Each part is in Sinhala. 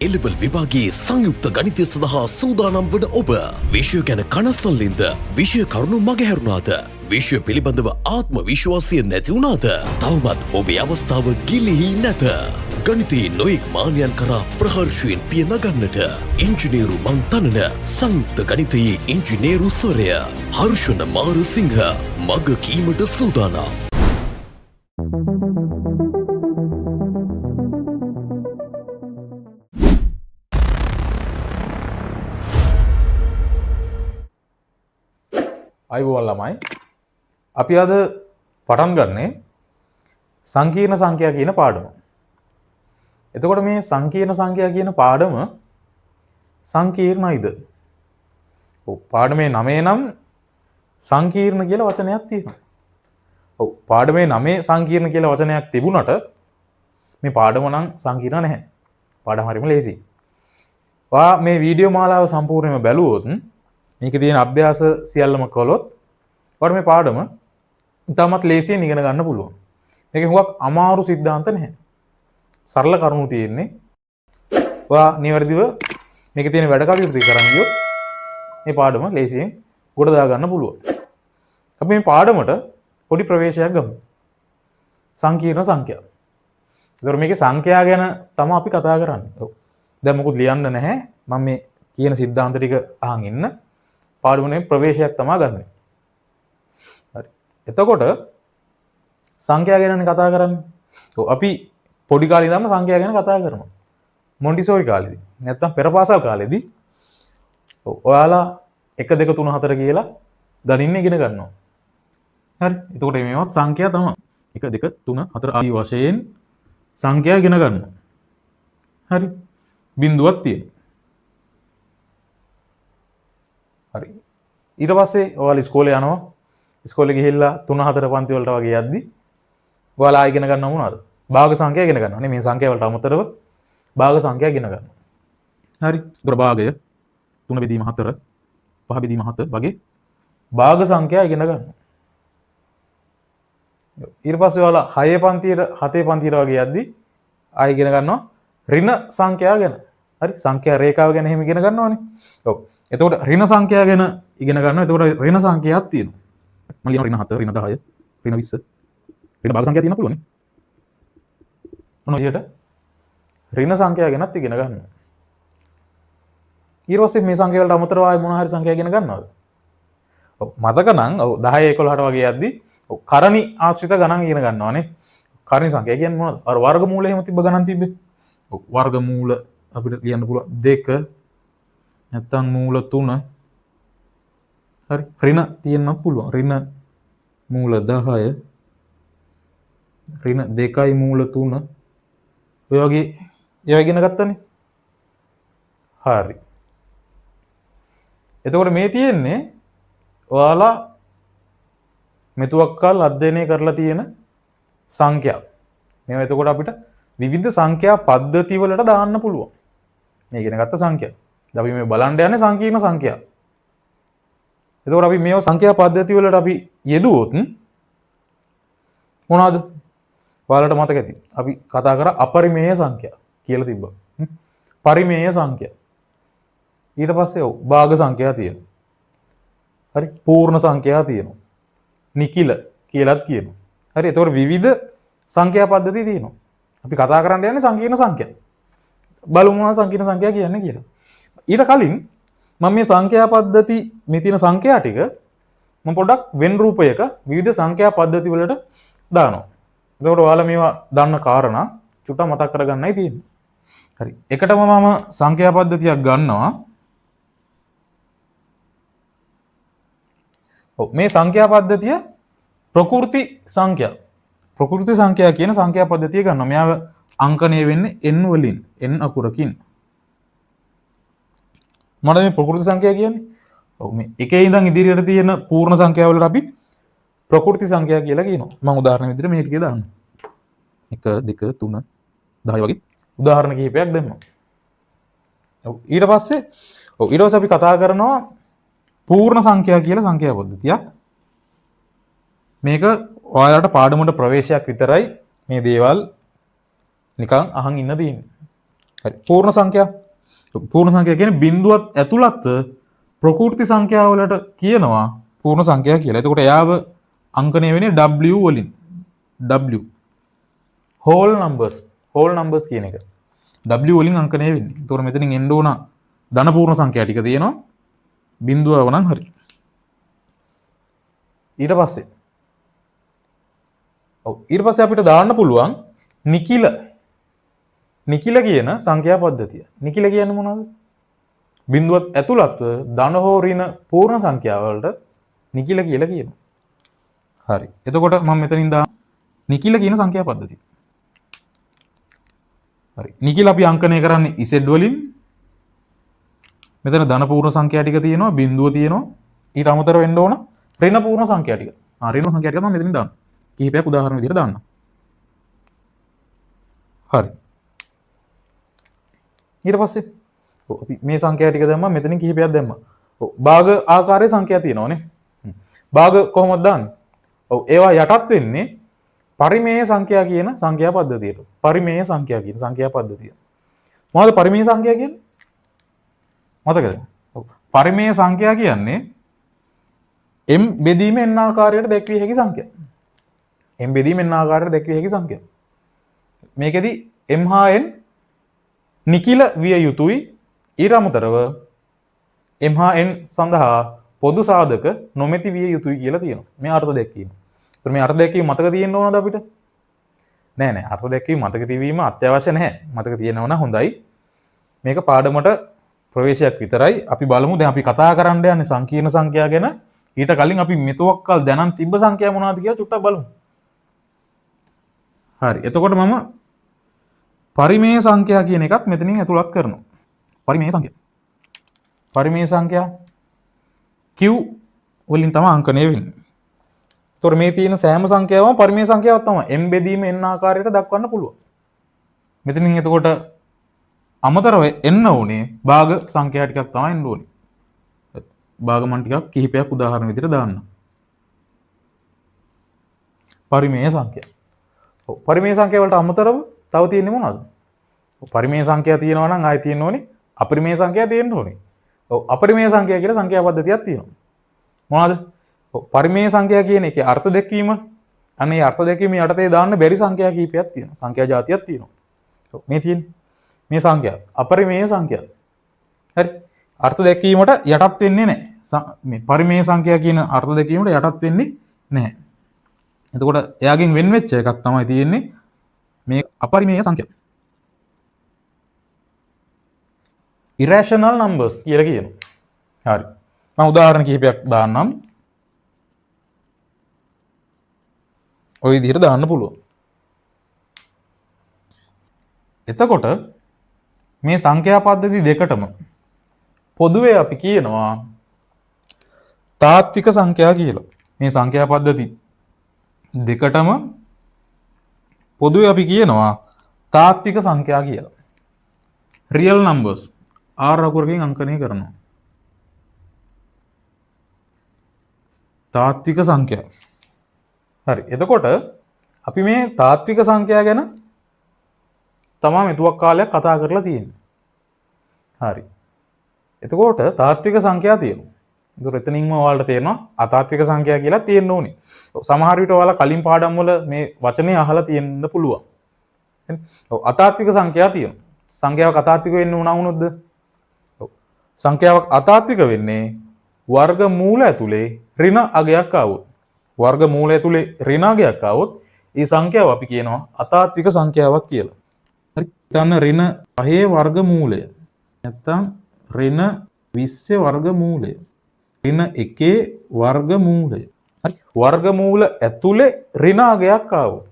එලෙවල් විභාගයේ සංයුක්ත ගණිතය සඳහා සූදානම් වන ඔබ විෂය ගැන කනස්සල්ලින්ද විෂය කරුණු මගහැරුණාද විෂය පිළිබඳව ආත්ම විශ්වාසය නැති වුණාද තවමත් ඔබේ අවස්ථාව ගිලිහි නැත ගණිතයේ නොයෙක් මානයන් කරා ප්‍රහර්ෂයෙන් පිය නගන්නට ඉංජිනේරු මං තනන සංයුක්ත ගණිතයේ ඉංජිනේරු ස්වරය හර්ෂණ මාරසිංහ මග කීමට සූදානම්. අයිබෝවන් ළමයි අපි අද පටන් ගන්නේ සංකීර්ණ සංඛ්‍යා කියන පාඩම. එතකොට මේ සංකීර්ණ සංඛ්‍යා කියන පාඩම සංකීර්ණයිද? ඔව් පාඩමේ නමේ නම් සංකීර්ණ කියලා වචනයක් තියෙනවා. ඔව් පාඩමේ නමේ සංකීර්ණ කියලා වචනයක් තිබුණට මේ පාඩම නම් සංකීර්ණ නැහැ. පාඩම හරියම ලේසියි. ඔයා මේ වීඩියෝ මාලාව සම්පූර්ණයෙන්ම බැලුවොත් මේක තියෙන අභ්‍යාස සියල්ලම කළොත් ඔයාලට මේ පාඩම ඉතාමත් ලේසියෙන් ඉගෙන ගන්න පුළුවන්. මේක හුඟක් අමාරු સિદ્ધාන්ත නැහැ. සරල කරුණු තියෙන්නේ. ඔයා නිවැරදිව මේකේ තියෙන වැඩ කටයුතු ටික කරන් ගියොත් මේ පාඩම ලේසියෙන් ගොඩ දා ගන්න පුළුවන්. අපි මේ පාඩමට පොඩි ප්‍රවේශයක් ගමු. සංකීර්ණ සංඛ්‍යා. ඒතර මේකේ සංඛ්‍යා ගැන තමයි අපි කතා කරන්නේ. ඔව්. දැන් මොකුත් ලියන්න නැහැ. මම මේ කියන સિદ્ધාන්ත ටික අහන් ඉන්න. පාඩමේ ප්‍රවේශයක් තමයි ගන්න. හරි. එතකොට සංඛ්‍යා ගැන කතා කරන්නේ. ඔව් අපි පොඩි කාලේ ඉඳන්ම සංඛ්‍යා ගැන කතා කරනවා. මොන්ටිසෝරි කාලේදී. නැත්තම් පෙර පාසල් කාලේදී. ඔව් ඔයාලා 1 2 3 4 කියලා ගණින්න ඉගෙන ගන්නවා. හරි. එතකොට මේවත් සංඛ්‍යා තමයි. 1 2 3 4 ආදී වශයෙන් සංඛ්‍යා ඉගෙන ගන්නවා. හරි. බිඳුවක් තියෙනවා. හරි. ඊට පස්සේ ඔයාලා ඉස්කෝලේ යනවා. ඉස්කෝලේ ගිහිල්ලා 3 4 පන්ති වලට වගේ යද්දි ඔයාලා ඉගෙන ගන්නව මොනවද? භාග සංඛ්‍යා ඉගෙන ගන්නවා. නේ මේ සංඛ්‍යා වලට අමතරව භාග සංඛ්‍යා ඉගෙන ගන්නවා. හරි. ඒතර භාගය 3 බෙදීම 4 5 බෙදීම 7 වගේ භාග සංඛ්‍යා ඉගෙන ගන්නවා. ඊට පස්සේ ඔයාලා 6 පන්තියට 7 පන්තියට වගේ යද්දි ආයෙ ඉගෙන ගන්නවා ඍණ සංඛ්‍යා ගැන. හරි සංඛ්‍යා රේඛාව ගැන එහෙම ඉගෙන ගන්නවානේ. ඔව්. එතකොට ඍණ සංඛ්‍යා ගැන ඉගෙන ගන්නවා. එතකොට ඍණ සංඛ්‍යාවක් තියෙනවා. මම ලියනවා ඍණ 7, ඍණ 10, ඍණ 20. ඍණ භාග සංඛ්‍යා තියෙන්න පුළුවන් නේ. මොන විදිහට? ඍණ සංඛ්‍යා ගැනත් ඉගෙන ගන්නවා. ඊට පස්සේ මේ සංඛ්‍යා වලට අමතරව ආයෙ මොන හරි සංඛ්‍යා ඉගෙන ගන්නවද? ඔව් මතක නම් ඔව් 10 11ට වගේ යද්දි ඔව් කරණි ආශ්‍රිත ගණන් ඉගෙන ගන්නවානේ. කරණි සංඛ්‍යා කියන්නේ මොනවද? අර වර්ගමූල එහෙම තිබ්බ ගණන් තිබ්බේ. ඔව් වර්ගමූල අපිට ලියන්න පුළුවන් 2 නැත්තම් මූල 3 හරි ඍණ තියෙන්න පුළුවන් ඍණ මූල 10 ඍණ 2යි මූල 3 ඔය වගේ ඒවා ඉගෙන ගත්තනේ හරි එතකොට මේ තියෙන්නේ ඔයාලා මෙතුවක්කල් අධ්‍යයනය කරලා තියෙන සංඛ්‍යා මේවා එතකොට අපිට විවිධ සංඛ්‍යා පද්ධති වලට දාන්න පුළුවන් මේ ඉගෙන ගත්ත සංඛ්‍යා. දැන් අපි මේ බලන්න යන්නේ සංකීර්ණ සංඛ්‍යා. එතකොට අපි මේව සංඛ්‍යා පද්ධති වලට අපි යෙදුවොත් මොනවද? ඔයාලට මතක ඇති. අපි කතා කරා අපරිමේය සංඛ්‍යා කියලා තිබ්බා. පරිමේය සංඛ්‍යා. ඊට පස්සේ ඔව් භාග සංඛ්‍යා තියෙනවා. හරි පූර්ණ සංඛ්‍යා තියෙනවා. නිකිල කියලාත් කියනවා. හරි එතකොට විවිධ සංඛ්‍යා පද්ධති තියෙනවා. අපි කතා කරන්න යන්නේ සංකීර්ණ සංඛ්‍යා. බලමු මොනවද සංකීර්ණ සංඛ්‍යා කියන්නේ කියලා. ඊට කලින් මම මේ සංඛ්‍යා පද්ධති මේ තියෙන සංඛ්‍යා ටික මම පොඩ්ඩක් වෙන් රූපයක විවිධ සංඛ්‍යා පද්ධති වලට දානවා. එතකොට ඔයාලා මේවා දන්න කාරණා චුට්ටක් මතක් කරගන්නයි තියෙන්නේ. හරි. එකටම මම සංඛ්‍යා පද්ධතියක් ගන්නවා. ඔව් මේ සංඛ්‍යා පද්ධතිය ප්‍රකෘති සංඛ්‍යා. ප්‍රකෘති සංඛ්‍යා කියන සංඛ්‍යා පද්ධතිය ගන්නවා. මෙයාව අංකණය වෙන්නේ n වලින් n අකුරකින්. මොනවද මේ ප්‍රකෘති සංඛ්‍යා කියන්නේ? ඔව් මේ එකේ ඉඳන් ඉදිරියට තියෙන පූර්ණ සංඛ්‍යා වලට අපි ප්‍රකෘති සංඛ්‍යා කියලා කියනවා. මම උදාහරණ විදිහට මේ ටික දාන්නම්. 1 2 3 10 වගේ උදාහරණ කිහිපයක් දෙන්නම්. ඔව් ඊට පස්සේ අපි කතා කරනවා පූර්ණ සංඛ්‍යා කියලා සංඛ්‍යා පද්ධතියක්. මේක ඔයාලට පාඩමට ප්‍රවේශයක් විතරයි මේ දේවල් නිකන් අහන් ඉන්න තියෙන්නේ. හරි. පූර්ණ සංඛ්‍යා. පූර්ණ සංඛ්‍යා කියන්නේ බිඳුවත් ඇතුළත් ප්‍රකෘති සංඛ්‍යාවලට කියනවා පූර්ණ සංඛ්‍යා කියලා. එතකොට එයාව අංකණය වෙන්නේ W වලින්. W whole numbers කියන එක. W වලින් අංකණය වෙන්නේ. එතකොට මෙතනින් එන්න ඕන ධන පූර්ණ සංඛ්‍යා ටික තියෙනවා. බිඳුවව නම් හරි. ඊට පස්සේ අපිට දාන්න පුළුවන් නිකිල කියන සංඛ්‍යා පද්ධතිය. නිකිල කියන්නේ මොනවද? බිඳුවත් ඇතුළත් ධන හෝ ඍණ පූර්ණ සංඛ්‍යාවලට නිකිල කියලා කියනවා. හරි. එතකොට මම මෙතනින් දා නිකිල කියන සංඛ්‍යා පද්ධතිය. හරි. නිකිල අපි අංකණය කරන්නේ Z වලින්. මෙතන ධන පූර්ණ සංඛ්‍යා ටික තියෙනවා, බිඳුව තියෙනවා. ඊට අමතරව වෙන්න ඕන ඍණ පූර්ණ සංඛ්‍යා ටික. ඍණ සංඛ්‍යා ටික මම මෙතනින් දාන්න. කිහිපයක් උදාහරණ විදිහට දාන්න. හරි. ඊට පස්සේ අපි මේ සංඛ්‍යා ටික දැම්මා, මෙතනින් කිහිපයක් දැම්මා. භාග ආකාරයේ සංඛ්‍යා තියෙනවානේ. භාග කොහොමද දාන්නේ? ඒවා යටත් වෙන්නේ පරිමේය සංඛ්‍යා කියන සංඛ්‍යා පද්ධතියට. පරිමේය සංඛ්‍යා කියන සංඛ්‍යා පද්ධතිය. මොනවද පරිමේය සංඛ්‍යා කියන්නේ? මතකද? පරිමේය සංඛ්‍යා කියන්නේ m බෙදීම n ආකාරයට දැක්විය හැකි සංඛ්‍යා. m බෙදීම n ආකාරයට දැක්විය හැකි සංඛ්‍යා. මේකෙදි m හා n නිකිල විය යුතුයි. ඊට අමතරව m හා n සඳහා පොදු සාධක නොමැති විය යුතුයි කියලා තියෙනවා. මේ අර්ථ දැක්වීම. ඒත් මේ අර්ථ දැක්වීම මතක තියෙන්න ඕනද අපිට? නෑ අර්ථ දැක්වීම මතක තියවීම අත්‍යවශ්‍ය නැහැ. මතක තියෙනවා නම් හොඳයි. මේක පාඩමට ප්‍රවේශයක් විතරයි. අපි බලමු දැන් අපි කතා කරන්න යන්නේ සංකීර්ණ සංඛ්‍යා ගැන. ඊට කලින් අපි මෙතොක්කල් දැනන් තිබ්බ සංඛ්‍යා මොනවද කියලා චුට්ටක් බලමු. හරි. එතකොට මම පරිමේය සංඛ්‍යා කියන එකත් මෙතනින් ඇතුළත් කරනවා. පරිමේය සංඛ්‍යා Q වලින් තමයි අංකණය වෙන්නේ. ඒතොර මේ තියෙන සෑම සංඛ්‍යාවම පරිමේය සංඛ්‍යාවක් තමයි. m බෙදීම n ආකාරයට දක්වන්න පුළුවන්. මෙතනින් එතකොට අමතරව එන්න ඕනේ භාග සංඛ්‍යා ටිකක් තමයි එන්න ඕනේ. භාගමන් ටිකක් කිහිපයක් උදාහරණ විදිහට දාන්න. පරිමේය සංඛ්‍යා. පරිමේය සංඛ්‍යා වලට අමතරව තව තියෙන්නේ මොනවද? පරිමේය සංඛ්‍යා තියෙනවා නම් ආයෙ තියෙන්න ඕනේ අපරිමේය සංඛ්‍යා තියෙන්න ඕනේ. අපරිමේය සංඛ්‍යා කියලා සංඛ්‍යා පද්ධතියක් තියෙනවා. මොනවද? පරිමේය සංඛ්‍යා කියන එකේ අර්ථ දැක්වීම අනේ අර්ථ දැක්වීම යටතේ දාන්න බැරි සංඛ්‍යා කීපයක් තියෙනවා. සංඛ්‍යා જાතියක් තියෙනවා. මේ තියෙන්නේ මේ සංඛ්‍යා අපරිමේය සංඛ්‍යා. හරි. අර්ථ දැක්වීමට යටත් වෙන්නේ නැහැ. මේ පරිමේය සංඛ්‍යා කියන අර්ථ දැක්වීමට යටත් වෙන්නේ නැහැ. එතකොට එයාගෙන් වෙන් වෙච්ච එකක් තමයි තියෙන්නේ මේ අපරිමේය සංඛ්‍යා. irrational numbers කියලා කියනවා. හරි. මම උදාහරණ කිහිපයක් දාන්නම්. ඔය විදිහට දාන්න පුළුවන්. එතකොට මේ සංඛ්‍යා පද්ධති දෙකටම පොදුවේ අපි කියනවා තාත්වික සංඛ්‍යා කියලා. මේ සංඛ්‍යා පද්ධති දෙකටම පොදුවේ අපි කියනවා තාත්වික සංඛ්‍යා කියලා. real numbers R අකුරකින් අංකණය කරනවා. තාත්වික සංඛ්‍යා. හරි. එතකොට අපි මේ තාත්වික සංඛ්‍යා ගැන තමා මෙතුවක් කාලයක් කතා කරලා තියෙන්නේ. හරි. එතකොට තාත්වික සංඛ්‍යා තියෙනවා. ඒතර එතනින්ම ඔයාලට තේරෙනවා අතාත්වික සංඛ්‍යා කියලා තියෙන්න ඕනේ. සමහර විට ඔයාලා කලින් පාඩම් වල මේ වචනේ අහලා තියෙන්න පුළුවන්. ඔව් අතාත්වික සංඛ්‍යා තියෙනවා. සංඛ්‍යාවක් අතාත්වික වෙන්න උනා වුණොත්ද? ඔව්. සංඛ්‍යාවක් අතාත්වික වෙන්නේ වර්ග මූල ඇතුලේ ඍණ අගයක් ආවොත්. වර්ග මූල ඇතුලේ ඍණ අගයක් ආවොත් ඒ සංඛ්‍යාව අපි කියනවා අතාත්වික සංඛ්‍යාවක් කියලා. හරි. හිතන්න ඍණ 5 වර්ග මූලය. නැත්තම් ඍණ 20 වර්ග මූලය. ඍණ 1 වර්ග මූලය. හරි. වර්ග මූල ඇතුලේ ඍණ අගයක් ආවොත්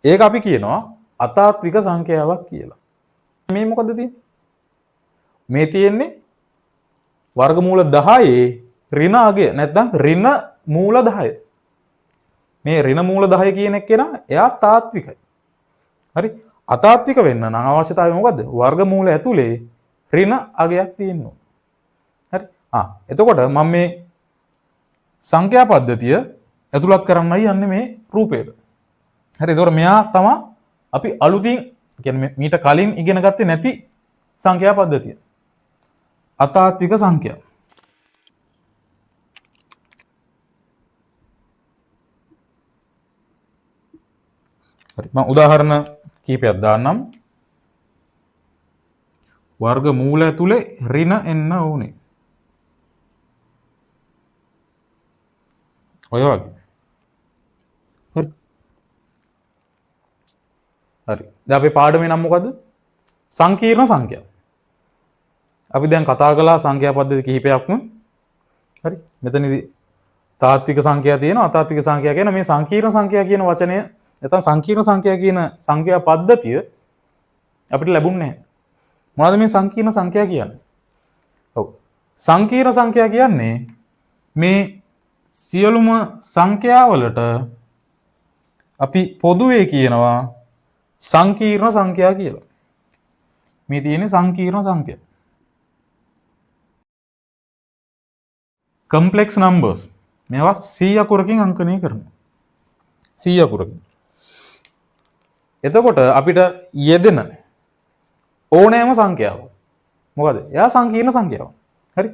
ඒක අපි කියනවා අතාත්වික සංඛ්‍යාවක් කියලා. මේ මොකද්ද තියෙන්නේ? මේ තියෙන්නේ වර්ගමූල 10 ඍණ අගය නැත්නම් ඍණ මූල 10. මේ ඍණ මූල 10 කියන එක කෙනා එයා තාත්විකයි. හරි. අතාත්වික වෙන්න නම් අවශ්‍යතාවය මොකද්ද? වර්ගමූල ඇතුලේ ඍණ අගයක් තියෙන්න ඕන. හරි. එතකොට මම මේ සංඛ්‍යා පද්ධතිය ඇතුළත් කරන්නයි යන්නේ මේ රූපයට. හරි. ඒතකොට මෙයා තමයි අපි අලුතින් කියන්නේ මීට කලින් ඉගෙන ගත්තේ නැති සංඛ්‍යා පද්ධතිය. අතාත්වික සංඛ්‍යා. හරි මම උදාහරණ කීපයක් දාන්නම්. වර්ග මූල ඇතුලේ ඍණ එන්න ඕනේ. ඔය වගේ. හරි. හරි. දැන් අපේ පාඩමේ නම මොකද්ද? සංකීර්ණ සංඛ්‍යා. අපි දැන් කතා කළා සංඛ්‍යා පද්ධති කිහිපයක්ම. හරි. මෙතනදී තාත්වික සංඛ්‍යා තියෙනවා අතාත්වික සංඛ්‍යා කියන මේ සංකීර්ණ සංඛ්‍යා කියන වචනය නැත්නම් සංකීර්ණ සංඛ්‍යා කියන සංඛ්‍යා පද්ධතිය අපිට ලැබුණේ නැහැ. මොනවද මේ සංකීර්ණ සංඛ්‍යා කියන්නේ? ඔව්. සංකීර්ණ සංඛ්‍යා කියන්නේ මේ සියලුම සංඛ්‍යාවලට අපි පොදුවේ කියනවා සංකීර්ණ සංඛ්‍යා කියලා. මේ තියෙන්නේ සංකීර්ණ සංඛ්‍යා. complex numbers මේවා 100 අකුරකින් අංකණය කරනවා. 100 අකුරකින්. එතකොට අපිට යෙදෙන ඕනෑම සංඛ්‍යාව මොකද? එයා සංකීර්ණ සංඛ්‍යාවක්. හරි?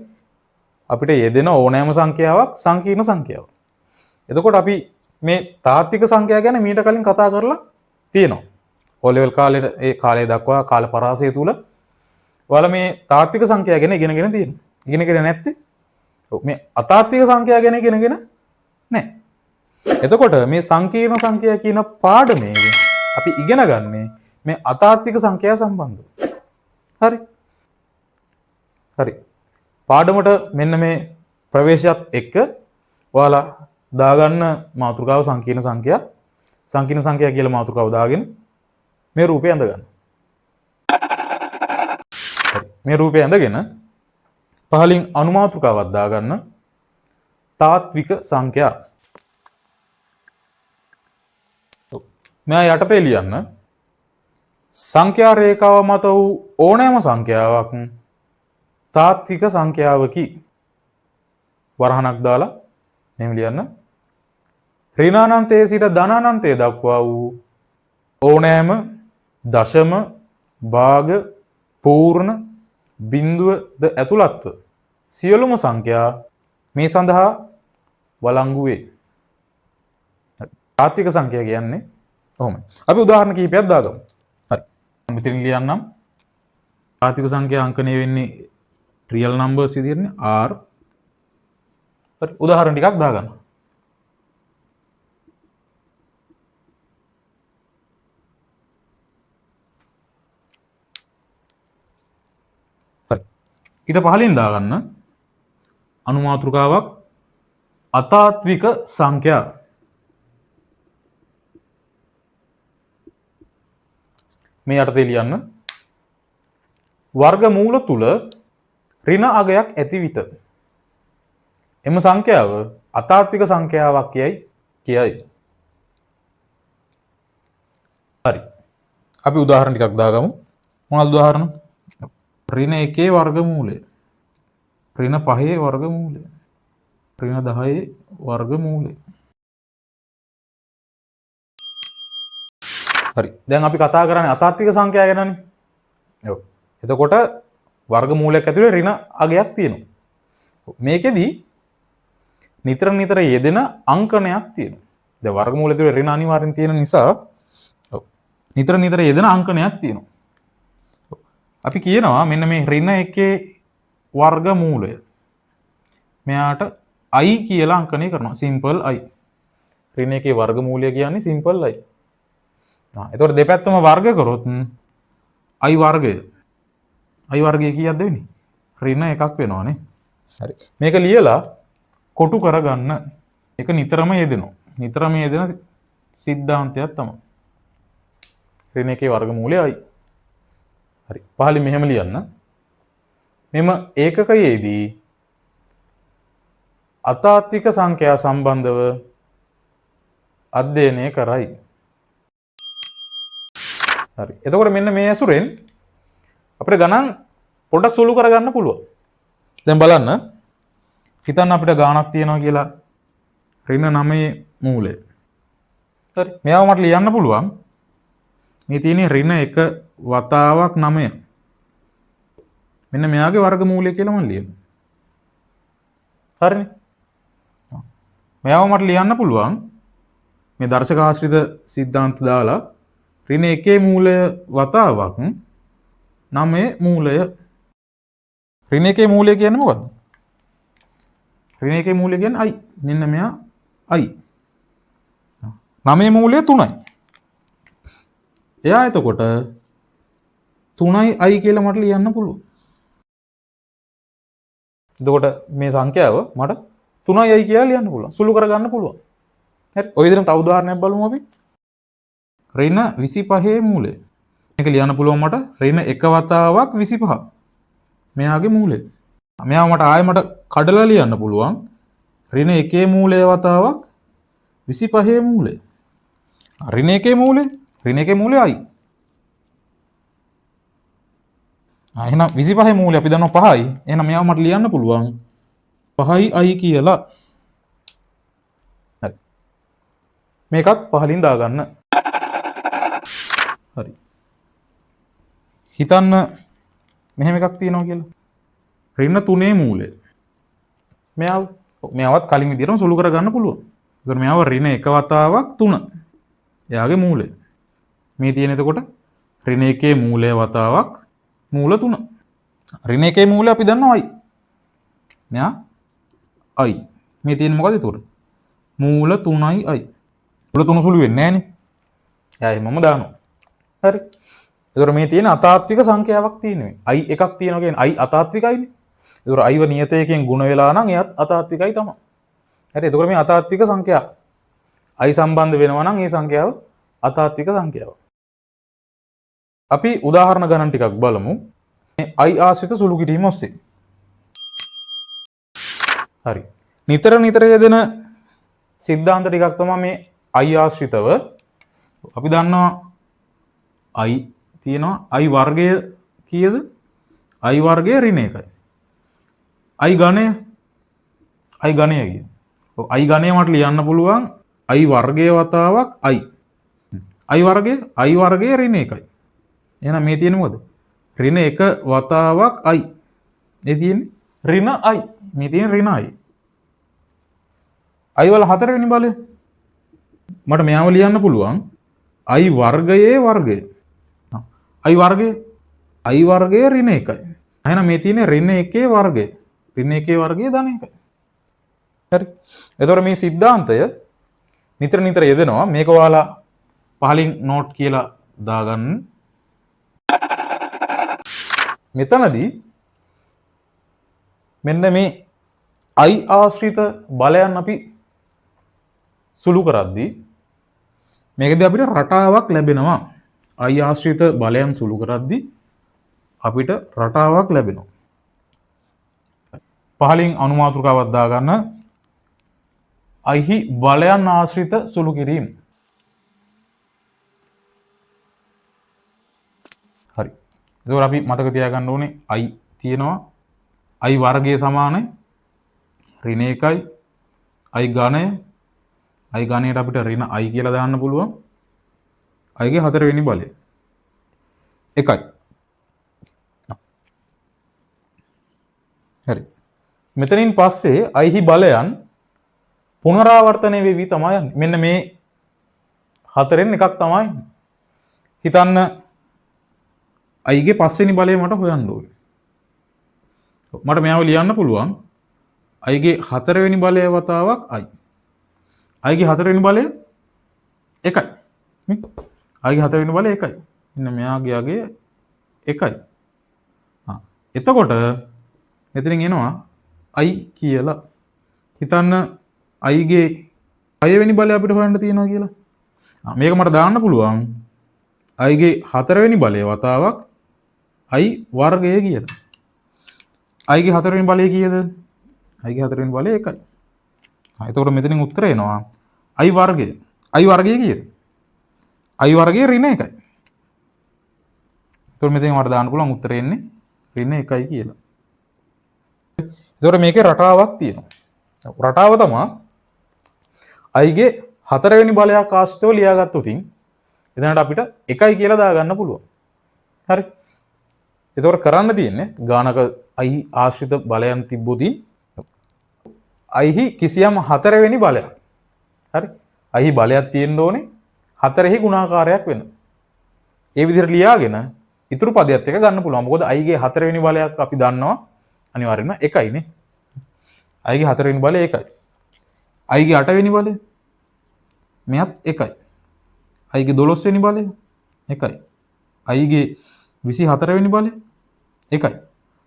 අපිට යෙදෙන ඕනෑම සංඛ්‍යාවක් සංකීර්ණ සංඛ්‍යාවක්. එතකොට අපි මේ තාත්වික සංඛ්‍යා ගැන මීට කලින් කතා කරලා තියෙනවා. O level කාලේ ඒ කාලය දක්වා කාල පරාසය තුල ඔයාලා මේ තාත්වික සංඛ්‍යා ගැන ඉගෙනගෙන තියෙනවා. ඉගෙනගෙන නැත්තේ? ඔව් මේ අතාත්වික සංඛ්‍යා ගැන ඉගෙනගෙන නැහැ. එතකොට මේ සංකීර්ණ සංඛ්‍යා කියන පාඩමේ අපි ඉගෙන ගන්නේ මේ අතාත්වික සංඛ්‍යා සම්බන්ධව. හරි. හරි. පාඩමට මෙන්න මේ ප්‍රවේශයත් එක්ක ඔයාලා දාගන්න මාතෘකාව සංකීර්ණ සංඛ්‍යා. සංකීර්ණ සංඛ්‍යා කියලා මාතෘකාව දාගෙන මේ රූපය ඇඳ ගන්න. හරි. මේ රූපය ඇඳගෙන පහලින් අනුමාතෘකාවක් දාගන්න තාත්වික සංඛ්‍යා. මෙයා යටතේ ලියන්න සංඛ්‍යා රේඛාව මත වූ ඕනෑම සංඛ්‍යාවක් තාත්වික සංඛ්‍යාවකි. වරහණක් දාලා මෙහෙම ලියන්න. ඍණානන්තයේ සිට ධනානන්තයේ දක්වා වූ ඕනෑම දශම භාග පූර්ණ බිඳුව ද ඇතුළත්ව සියලුම සංඛ්‍යා මේ සඳහා වළංගු වේ. තාත්වික සංඛ්‍යා කියන්නේ කොහොමද? අපි උදාහරණ කිහිපයක් දාගමු. හරි. මෙතන ලියන්නම්. තාත්වික සංඛ්‍යා අංකණය වෙන්නේ රියල් නම්බර්ස් විදිහටනේ r. හරි. උදාහරණ ටිකක් දාගන්න. හරි. ඊට පහලින් දාගන්න අනුමාතෘකාවක් අතාත්වික සංඛ්‍යා. මේ යටතේ ලියන්න වර්ග මූල තුල ඍණ අගයක් ඇති විට එම සංඛ්‍යාව අතාත්වික සංඛ්‍යාවක් කියයි. හරි. අපි උදාහරණ ටිකක් දාගමු. මොනවද උදාහරණ? ඍණ 1 වර්ගමූලය. ඍණ 5 වර්ගමූලය. ඍණ 10 වර්ගමූලය. හරි. දැන් අපි කතා කරන්නේ අතාත්වික සංඛ්‍යා ගැනනේ. ඔව්. එතකොට වර්ගමූලයක් ඇතුලේ ඍණ අගයක් තියෙනවා. මේකෙදි නිතර නිතර යෙදෙන අංකණයක් තියෙනවා. දැන් වර්ගමූලය ඇතුලේ ඍණ අනිවාර්යෙන් තියෙන නිසා ඔව්. නිතර නිතර යෙදෙන අංකණයක් තියෙනවා. අපි කියනවා මෙන්න මේ ඍණ 1 වර්ගමූලය. මෙයාට i කියලා අංකණය කරනවා. Simple i. ඍණ 1 වර්ගමූලය කියන්නේ සිම්පල් i. එතකොට දෙපැත්තම වර්ග කරොත් i වර්ගය. i වර්ගය කීයක්ද වෙන්නේ? ඍණ 1ක් වෙනවානේ. හරි. මේක ලියලා කොටු කරගන්න. ඒක නිතරම යෙදෙනවා. නිතරම යෙදෙන සිද්ධාන්තයක් තමයි. ඍණ 1 වර්ගමූලය i. හරි. පහලින් මෙහෙම ලියන්න. මෙම ඒකකයේදී අතාත්වික සංඛ්‍යා සම්බන්ධව අධ්‍යයනය කරයි. හරි. එතකොට මෙන්න මේ ඇසුරෙන් අපිට ගණන් පොඩ්ඩක් සුළු කරගන්න පුළුවන්. දැන් බලන්න. හිතන්න අපිට ගාණක් තියෙනවා කියලා ඍණ 9 මූලය. හරි. මෙයාව මට ලියන්න පුළුවන්. මේ තියෙන්නේ ඍණ 1 වතාවක් 9. මෙන්න මෙයාගේ වර්ගමූලය කියලා මම ලියනවා. හරිනේ. මෙයාව මට ලියන්න පුළුවන් මේ දර්ශක ආශ්‍රිත සිද්ධාන්ත දාලා ඍණ 1 මූලය වතාවක් 9 මූලය. ඍණ 1 මූලය කියන්නේ මොකද්ද? ඍණ 1 මූලය කියන්නේ i. මෙන්න මෙයා i. 9 මූලය 3යි. එයා එතකොට 3යි i කියලා මට ලියන්න පුළුවන්. එතකොට මේ සංඛ්‍යාව මට 3යි i කියලා ලියන්න පුළුවන්. සුළු කරගන්න පුළුවන්. හරි. ඔය විදිහට තව උදාහරණයක් බලමු අපි. ඍණ 25 මූලය. මේක ලියන්න පුළුවන් මට ඍණ 1 වතාවක් 25. මෙයාගේ මූලය. මෙයාව මට ආයෙ මට කඩලා ලියන්න පුළුවන් ඍණ 1 මූලය වතාවක් 25 මූලය. ඍණ 1 මූලය i. එහෙනම් 25 මූලය අපි දන්නවා 5යි. එහෙනම් මෙයාව මට ලියන්න පුළුවන් 5යි i කියලා. හරි. මේකත් පහලින් දාගන්න. හරි. හිතන්න මෙහෙම එකක් තියෙනවා කියලා. ඍණ 3 මූලය. මෙයාවත් කලින් විදිහටම සුළු කරගන්න පුළුවන්. ඒතර මෙයාව ඍණ 1 වතාවක් 3. එයාගේ මූලය. මේ තියෙන එතකොට ඍණ 1 මූලය වතාවක් මූල 3. ඍණ 1 මූලය අපි දන්නවා i. මෙයා i. මේ තියෙන්නේ මොකද එතකොට? මූල 3යි i. මූල 3 සුළු වෙන්නේ නැහනේ. එයා මම දානවා. හරි. එතකොට මේ තියෙන අතාත්වික සංඛ්‍යාවක් තියෙනවා. i එකක් තියෙනවා කියන්නේ i අතාත්විකයිනේ. එතකොට i ව නියතයකින් ගුණ වෙලා නම් එයත් අතාත්විකයි තමයි. හරි. එතකොට මේ අතාත්වික සංඛ්‍යාව i සම්බන්ධ වෙනවා නම් ඒ සංඛ්‍යාව අතාත්වික සංඛ්‍යාවක්. අපි උදාහරණ ගණන් ටිකක් බලමු. මේ i ආශ්‍රිත සුළු කිරීම ඔස්සේ. හරි. නිතර යෙදෙන සිද්ධාන්ත ටිකක් තමයි මේ i ආශ්‍රිතව. අපි දන්නවා i තියෙනවා i වර්ගය කීයද? i වර්ගය ඍණ 1යි. i ඝනය කිය. ඔව් i ඝනය මට ලියන්න පුළුවන් i වර්ගය වතාවක් i. i වර්ගය ඍණ 1යි. එහෙනම් මේ තියෙන්නේ මොකද? ඍණ 1 වතාවක් i. මේ තියෙන්නේ ඍණ i. මේ තියෙන්නේ ඍණ i. i වල 4 වෙනි බලය. මට මෙයාව ලියන්න පුළුවන් i වර්ගයේ වර්ගය. i වර්ගය ඍණ 1යි. එහෙනම් මේ තියෙන්නේ ඍණ 1 වර්ගය. ඍණ 1 වර්ගය ධන 1යි. හරි. එතකොට මේ સિદ્ધාන්තය නිතර යෙදෙනවා. මේක ඔයාලා පහලින් නෝට් කියලා දාගන්න. මෙතනදී මෙන්න මේ i ආශ්‍රිත බලයන් අපි සුළු කරද්දී මේකදී අපිට රටාවක් ලැබෙනවා. i ආශ්‍රිත බලයන් සුළු කරද්දී අපිට රටාවක් ලැබෙනවා. පහලින් අනුමාතෘකාවක් දාගන්න. i බලයන් ආශ්‍රිත සුළු කිරීම. හරි. එතකොට අපි මතක තියාගන්න ඕනේ i තියෙනවා i වර්ගය සමානයි ඍණ 1යි i ඝනය. i ඝනයට අපිට ඍණ i කියලා දාන්න පුළුවන්. i ගේ 4 වෙනි බලය 1යි. හරි. මෙතනින් පස්සේ i බලයන් පුනරාවර්තනය වෙවි තමයි යන්නේ. මෙන්න මේ 4න් එකක් තමයි. හිතන්න i ගේ 5 වෙනි බලය මට හොයන්න ඕනේ. මට මෙයාව ලියන්න පුළුවන් i ගේ 4 වෙනි බලය වතාවක් i. i ගේ 4 වෙනි බලය 1යි. i ගේ 4 වෙනි බලය 1යි. මෙන්න මෙයාගේ 1යි. එතකොට මෙතනින් එනවා i කියලා. හිතන්න i ගේ 6 වෙනි බලය අපිට හොයන්න තියෙනවා කියලා. මේක මට දාන්න පුළුවන් i ගේ 4 වෙනි බලය වතාවක් i වර්ගය කියලා. i ගේ 4 වෙනි බලය කීයද? i ගේ 4 වෙනි බලය 1යි. එතකොට මෙතනින් උත්තර එනවා i වර්ගය. i වර්ගය කීයද? i වර්ගය ඍණ 1යි. එතකොට මෙතෙන් මට දාන්න පුළුවන් උත්තරේ එන්නේ ඍණ 1යි කියලා. එතකොට මේකේ රටාවක් තියෙනවා. රටාව තමයි i ගේ 4 වෙනි බලයක් ආශ්‍රිතව ලියාගත්තොත් එතනට අපිට 1යි කියලා දාගන්න පුළුවන්. හරි. එතකොට කරන්න තියෙන්නේ ගානක i ආශ්‍රිත බලයන් තිබ්බොතින් i කිසියම් 4 වෙනි බලයක්. හරි. i බලයක් තියෙන්න ඕනේ 4හි ගුණාකාරයක් වෙන. ඒ විදිහට ලියාගෙන ඉතුරු පදයක් එක ගන්න පුළුවන්. මොකද i ගේ 4 වෙනි බලයක් අපි දන්නවා අනිවාර්යෙන්ම 1යි නේ. i ගේ 4 වෙනි බලය 1යි. i ගේ 8 වෙනි බලය මෙයත් 1යි. i ගේ 12 වෙනි බලය 1යි. i ගේ 24 වෙනි බලය 1යි.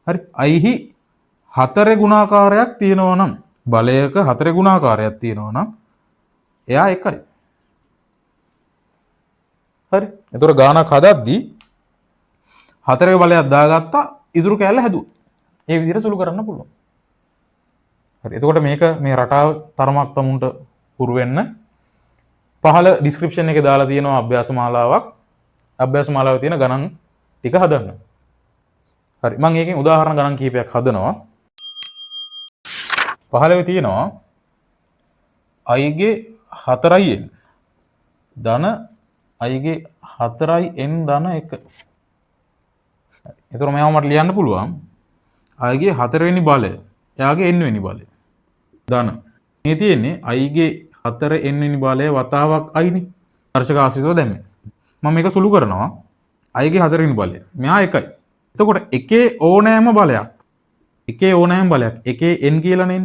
හරි. i හි 4 ගුණාකාරයක් තියෙනවා නම් බලයක 4 ගුණාකාරයක් තියෙනවා නම් එයා 1යි. හරි. එතකොට ගානක් හදද්දී 4 බලයක් දාගත්තා ඉතුරු කැලල හැදුවා. ඒ විදිහට සුළු කරන්න පුළුවන්. හරි. එතකොට මේක මේ රටාව තරමක් තමුන්ට පුරු වෙන්න පහළ ඩිස්ක්‍රිප්ෂන් එකේ දාලා තියෙනවා අභ්‍යාස මාලාවක්. අභ්‍යාස මාලාවේ තියෙන ගණන් ටික හදන්න. හරි. මම ඒකෙන් උදාහරණ ගණන් කිහිපයක් හදනවා. පහළවේ තියෙනවා i ගේ 4n ධන i ගේ 4n ධන 1. එතකොට මම මට ලියන්න පුළුවන් i ගේ 4 වෙනි බලය එයාගේ n වෙනි බලය ධන මේ තියෙන්නේ i ගේ 4n වෙනි බලය වතාවක් i නේ ස්පර්ශක ආශ්‍රිතව දැම්මේ. මම මේක සුළු කරනවා i ගේ 4 වෙනි බලය මෙයා 1යි. එතකොට එකේ ඕනෑම බලයක් එකේ n කියලා නේ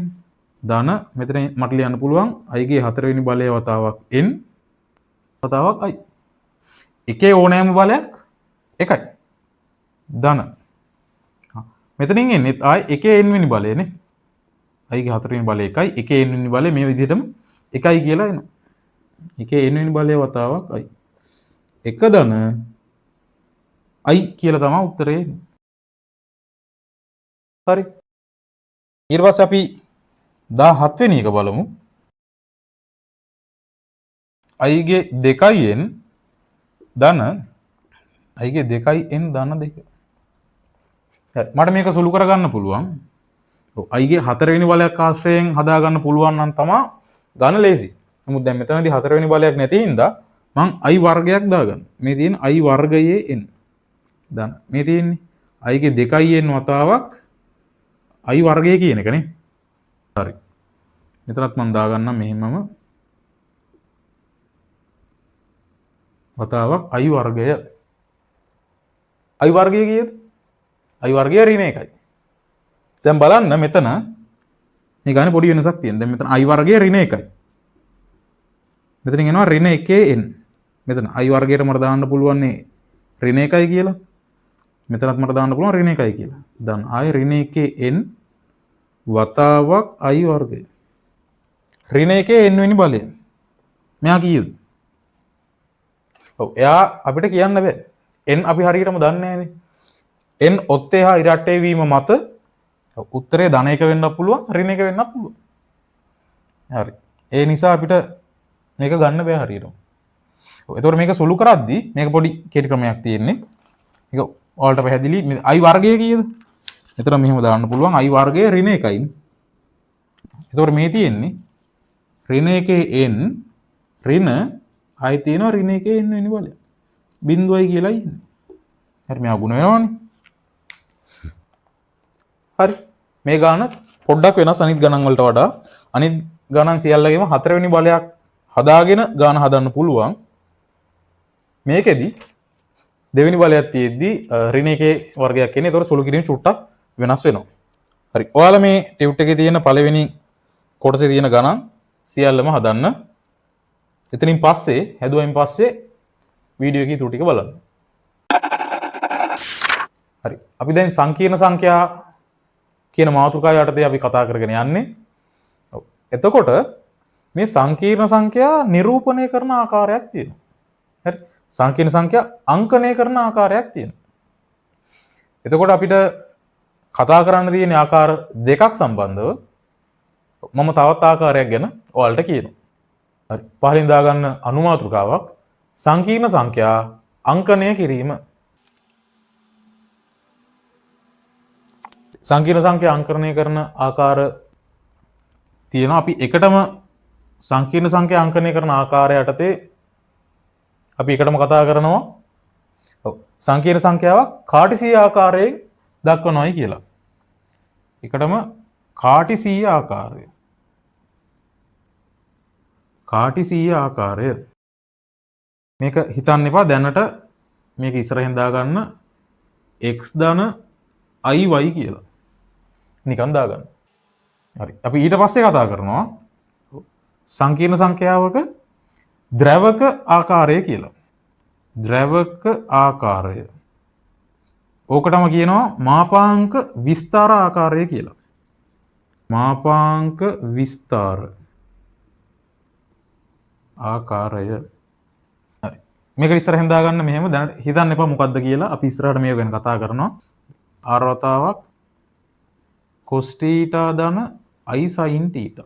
ධන මෙතන මට ලියන්න පුළුවන් i ගේ 4 වෙනි බලය වතාවක් n වතාවක් i. එකේ ඕනෑම බලයක් 1යි. ධන. මෙතනින් එන්නේ ආයි එකේ n වෙනි බලය නේ. i ගේ 4 වෙනි බලය 1යි. එකේ n වෙනි බලය මේ විදිහටම 1යි කියලා එනවා. එකේ n වෙනි බලය වතාවක් i. 1 ධන i කියලා තමයි උත්තරේ එන්නේ. හරි. ඊට පස්සේ අපි 17 වෙනි එක බලමු. i ගේ 2n ධන i ගේ 2n ධන 2. මට මේක සුළු කරගන්න පුළුවන්. i ගේ 4 වෙනි බලයක් ආශ්‍රයෙන් හදාගන්න පුළුවන් නම් තමයි ගන්න ලේසි. නමුත් දැන් මෙතනදී 4 වෙනි බලයක් නැති හින්දා මං i වර්ගයක් දාගන්න. මේ තියෙන i වර්ගයේ n ධන. මේ තියෙන්නේ i ගේ 2n වතාවක් i වර්ගය කියන එක නේ. හරි. මෙතනත් මම දාගන්නම් මෙහෙමම වතාවක් i වර්ගය. i වර්ගය කීයද? i වර්ගය ඍණ 1යි. දැන් බලන්න මෙතන මේ ගානේ පොඩි වෙනසක් තියෙනවා. දැන් මෙතන i වර්ගය ඍණ 1යි. මෙතනින් එනවා ඍණ 1 n. මෙතන i වර්ගයට මට දාන්න පුළුවන් නේ ඍණ 1යි කියලා. මෙතනත් මට දාන්න පුළුවන් ඍණ 1යි කියලා. දැන් ආයේ ඍණ 1 n වතාවක් i වර්ගය. ඍණ 1 n වෙනි බලය. මෙයා කීයද? ඔව් එයා අපිට කියන්න බෑ. n අපි හරියටම දන්නේ නැහැනේ. n ඔත්තේ හා ඉරට්ටේ වීම මත උත්තරේ ධන 1 වෙන්නත් පුළුවන් ඍණ 1 වෙන්නත් පුළුවන්. හරි. ඒ නිසා අපිට මේක ගන්න බෑ හරියටම. ඔව් එතකොට මේක සුළු කරද්දී මේක පොඩි කෙටි ක්‍රමයක් තියෙන්නේ. මේක ඔයාලට පැහැදිලි. i වර්ගය කීයද? එතන මෙහෙම දාන්න පුළුවන් i වර්ගය ඍණ 1යි. එතකොට මේ තියෙන්නේ ඍණ 1 n ඍණ i තියෙනවා ඍණ 1 n වෙනි බලය. බිඳුවයි කියලා ඉන්නේ. හරි මෙයා ගුණ වෙනවනේ. හරි. මේ ගාන පොඩ්ඩක් වෙනස් අනිත් ගණන් වලට වඩා. අනිත් ගණන් සියල්ලගේම 4 වෙනි බලයක් හදාගෙන ගාන හදන්න පුළුවන්. මේකෙදි දෙවෙනි බලයක් තියෙද්දි ඍණ 1 වර්ගයක් එන්නේ. ඒතකොට සුළු කිරීම චුට්ටක් වෙනස් වෙනවා. හරි. ඔයාලා මේ ටියුට් එකේ තියෙන පළවෙනි කොටසේ තියෙන ගණන් සියල්ලම හදන්න. එතනින් පස්සේ හැදුවයින් පස්සේ වීඩියෝ එකේ ඊටු ටික බලන්න. හරි. අපි දැන් සංකීර්ණ සංඛ්‍යා කියන මාතෘකාව යටතේ අපි කතා කරගෙන යන්නේ. ඔව්. එතකොට මේ සංකීර්ණ සංඛ්‍යා නිරූපණය කරන ආකාරයක් තියෙනවා. හරි. සංකීර්ණ සංඛ්‍යා අංකණය කරන ආකාරයක් තියෙනවා. එතකොට අපිට කතා කරන්න තියෙන ආකාර දෙකක් සම්බන්ධව මම තවත් ආකාරයක් ගැන ඔයාලට කියනවා. හරි. පහලින් දාගන්න අනුමාතෘකාවක් සංකීර්ණ සංඛ්‍යා අංකණය කිරීම. සංකීර්ණ සංඛ්‍යා අංකණය කරන ආකාර තියෙනවා. අපි එකටම සංකීර්ණ සංඛ්‍යා අංකණය කරන ආකාරය යටතේ අපි එකටම කතා කරනවා සංකීර්ණ සංඛ්‍යාවක් කාටිසීය ආකාරයෙන් දක්වනවායි කියලා. එකටම කාටිසීය ආකාරය. කාටිසීය ආකාරය. මේක හිතන්න එපා දැනට මේක ඉස්සරහින් දාගන්න x ධන iy කියලා. නිකන් දාගන්න. හරි. අපි ඊට පස්සේ කතා කරනවා සංකීර්ණ සංඛ්‍යාවක ද්‍රවක ආකාරය කියලා. ද්‍රවක ආකාරය. ඕකටම කියනවා මාපාංක විස්තර ආකාරය කියලා. මාපාංක විස්තර ආකාරය. හරි. මේක ඉස්සරහින් දාගන්න මෙහෙම දැනට හිතන්න එපා මොකද්ද කියලා. අපි ඉස්සරහට මේක ගැන කතා කරනවා. r වතාවක් cos θ ධන i sin θ.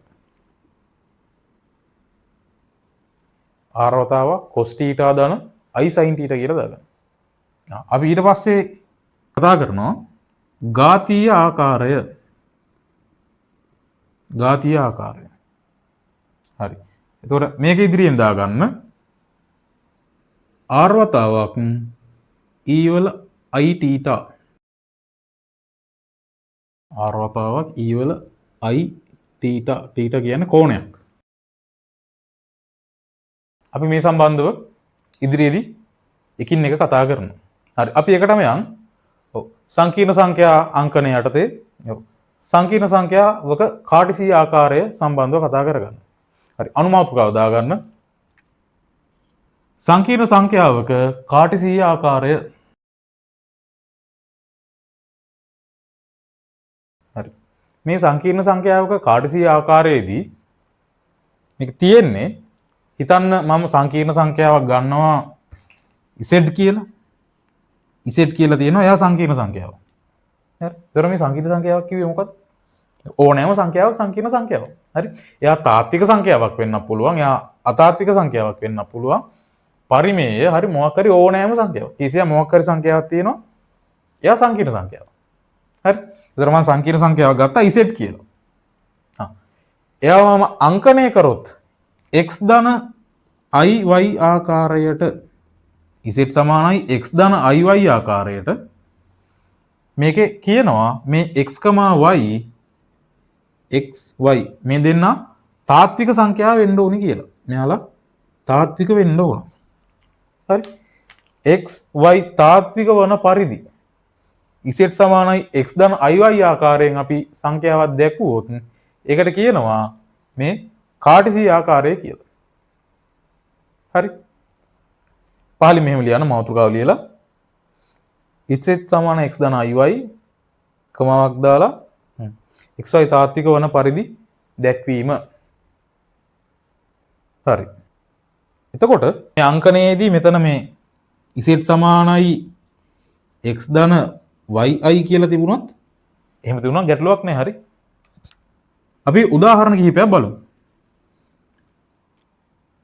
r වතාවක් cos θ ධන i sin θ කියලා දාගන්න. අපි ඊට පස්සේ කතා කරනවා ඝාතීය ආකාරය. ඝාතීය ආකාරය. හරි. එතකොට මේක ඉදිරියෙන් දාගන්න r වතාවක් e වල i θ. r වතාවක් e වල i θ. θ කියන්නේ කෝණයක්. අපි මේ සම්බන්ධව ඉදිරියේදී එකින් එක කතා කරනවා. හරි. අපි එකටම යන්. ඔව්. සංකීර්ණ සංඛ්‍යා අංකන යටතේ සංකීර්ණ සංඛ්‍යාවක කාටිසීය ආකාරය සම්බන්ධව කතා කරගන්න. හරි. අනුමාතුකාව දාගන්න. සංකීර්ණ සංඛ්‍යාවක කාටිසීය ආකාරය. හරි. මේ සංකීර්ණ සංඛ්‍යාවක කාටිසීය ආකාරයේදී මේක තියෙන්නේ හිතන්න මම සංකීර්ණ සංඛ්‍යාවක් ගන්නවා z කියලා. z කියලා තියෙනවා එයා සංකීර්ණ සංඛ්‍යාවක්. හරි. ඒතර මේ සංකීර්ණ සංඛ්‍යාවක් කිව්වේ මොකක්ද? ඕනෑම සංඛ්‍යාවක් සංකීර්ණ සංඛ්‍යාවක්. හරි. එයා තාත්වික සංඛ්‍යාවක් වෙන්නත් පුළුවන්. එයා අතාත්වික සංඛ්‍යාවක් වෙන්නත් පුළුවන්. පරිමේය හරි මොකක් හරි ඕනෑම සංඛ්‍යාවක්. කිසියම් මොකක් හරි සංඛ්‍යාවක් තියෙනවා. එයා සංකීර්ණ සංඛ්‍යාවක්. හරි. ඒතර මම සංකීර්ණ සංඛ්‍යාවක් ගත්තා z කියලා. එයාම අංකණය කරොත් x ධන iy ආකාරයට z සමානයි x ධන iy ආකාරයට මේකේ කියනවා මේ x, y මේ දෙන්න තාත්වික සංඛ්‍යාව වෙන්න ඕනි කියලා. මෙයාලා තාත්වික වෙන්න ඕන. හරි. x, y තාත්වික වන පරිදි z සමානයි x ධන iy ආකාරයෙන් අපි සංඛ්‍යාවක් දැක්වුවොත් ඒකට කියනවා මේ කාටිසීය ආකාරය කියලා. හරි. පහලින් මෙහෙම ලියන්න මාතෘකාව ලියලා z සමාන x ධන iy කමාවක් දාලා xy තාත්වික වන පරිදි දැක්වීම. හරි. එතකොට මේ අංකණයේදී මෙතන මේ z සමානයි x ධන yi කියලා තිබුණොත් එහෙම තිබුණා ගැටලුවක් නෑ. හරි. අපි උදාහරණ කිහිපයක් බලමු.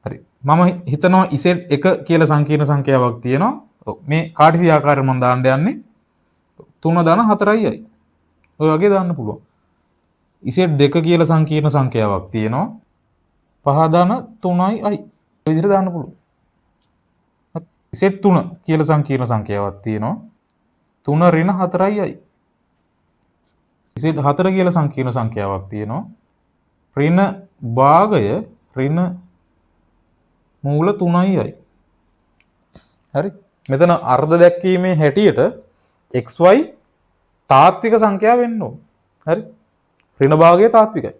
හරි. මම හිතනවා z1 කියලා සංකීර්ණ සංඛ්‍යාවක් තියෙනවා. මේ කාටිසීය ආකාරයෙන් මම දාන්න යන්නේ 3 ධන 4යි. ඔය වගේ දාන්න පුළුවන්. z2 කියලා සංකීර්ණ සංඛ්‍යාවක් තියෙනවා. 5 ධන 3යි. ඔය විදිහට දාන්න පුළුවන්. z3 කියලා සංකීර්ණ සංඛ්‍යාවක් තියෙනවා. 3 ඍණ 4යි. z4 කියලා සංකීර්ණ සංඛ්‍යාවක් තියෙනවා. ඍණ භාගය ඍණ මූල 3යි. හරි. මෙතන අර්ධ දැක්වීමේ හැටියට xy තාත්වික සංඛ්‍යාව වෙන්න ඕන. හරි. ඍණ භාගය තාත්විකයි.